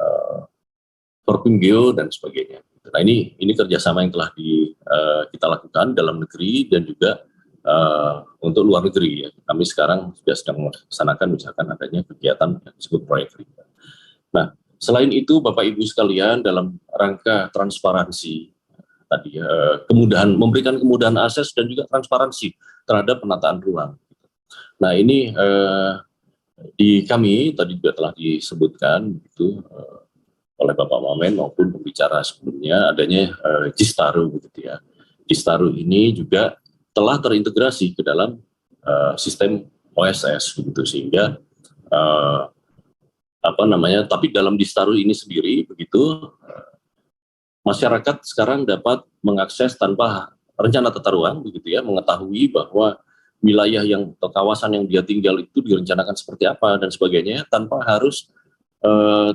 Forpimgeo dan sebagainya. Nah ini kerjasama yang telah kita lakukan dalam negeri dan juga untuk luar negeri ya. Kami sekarang sudah sedang melaksanakan misalkan adanya kegiatan yang disebut proyek RIPA. Nah selain itu Bapak Ibu sekalian, dalam rangka transparansi tadi kemudahan, memberikan kemudahan akses dan juga transparansi terhadap penataan ruang. Nah ini di kami tadi juga telah disebutkan itu oleh Bapak Wamen maupun pembicara sebelumnya adanya Jistaru begitu ya. Jistaru ini juga telah terintegrasi ke dalam sistem OSS begitu, sehingga tapi dalam Jistaru ini sendiri begitu masyarakat sekarang dapat mengakses tanpa rencana tata ruang begitu ya, mengetahui bahwa wilayah yang atau kawasan yang dia tinggal itu direncanakan seperti apa dan sebagainya tanpa harus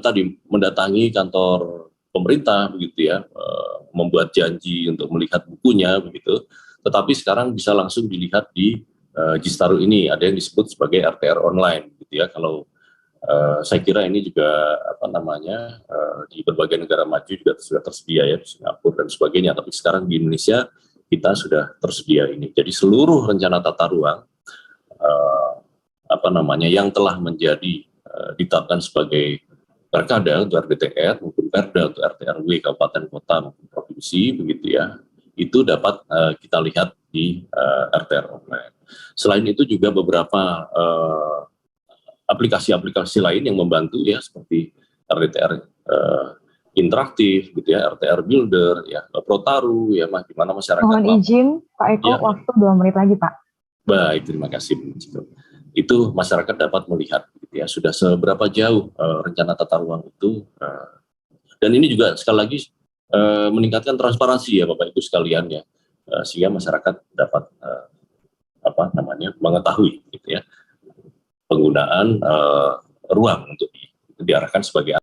tadi mendatangi kantor pemerintah begitu ya, membuat janji untuk melihat bukunya begitu, tetapi sekarang bisa langsung dilihat di Jistaru ini. Ada yang disebut sebagai RTR online gitu ya. Kalau saya kira ini juga di berbagai negara maju juga sudah tersedia ya, di Singapura dan sebagainya, tapi sekarang di Indonesia kita sudah tersedia ini. Jadi seluruh rencana tata ruang yang telah menjadi ditetapkan sebagai Perkada untuk RDTR maupun Perda untuk RT/RW kabupaten kota maupun provinsi begitu ya, itu dapat kita lihat di RTR online. Selain itu juga beberapa aplikasi-aplikasi lain yang membantu ya, seperti RDTR interaktif gitu ya, RTR Builder ya, Protaru ya, di mana masyarakat. Mohon izin Pak Eko, ya. Waktu 2 menit lagi Pak. Baik, terima kasih. Itu masyarakat dapat melihat gitu ya, sudah seberapa jauh rencana tata ruang itu, dan ini juga sekali lagi meningkatkan transparansi ya Bapak Ibu sekalian ya, sehingga masyarakat dapat mengetahui gitu ya penggunaan ruang untuk diarahkan sebagai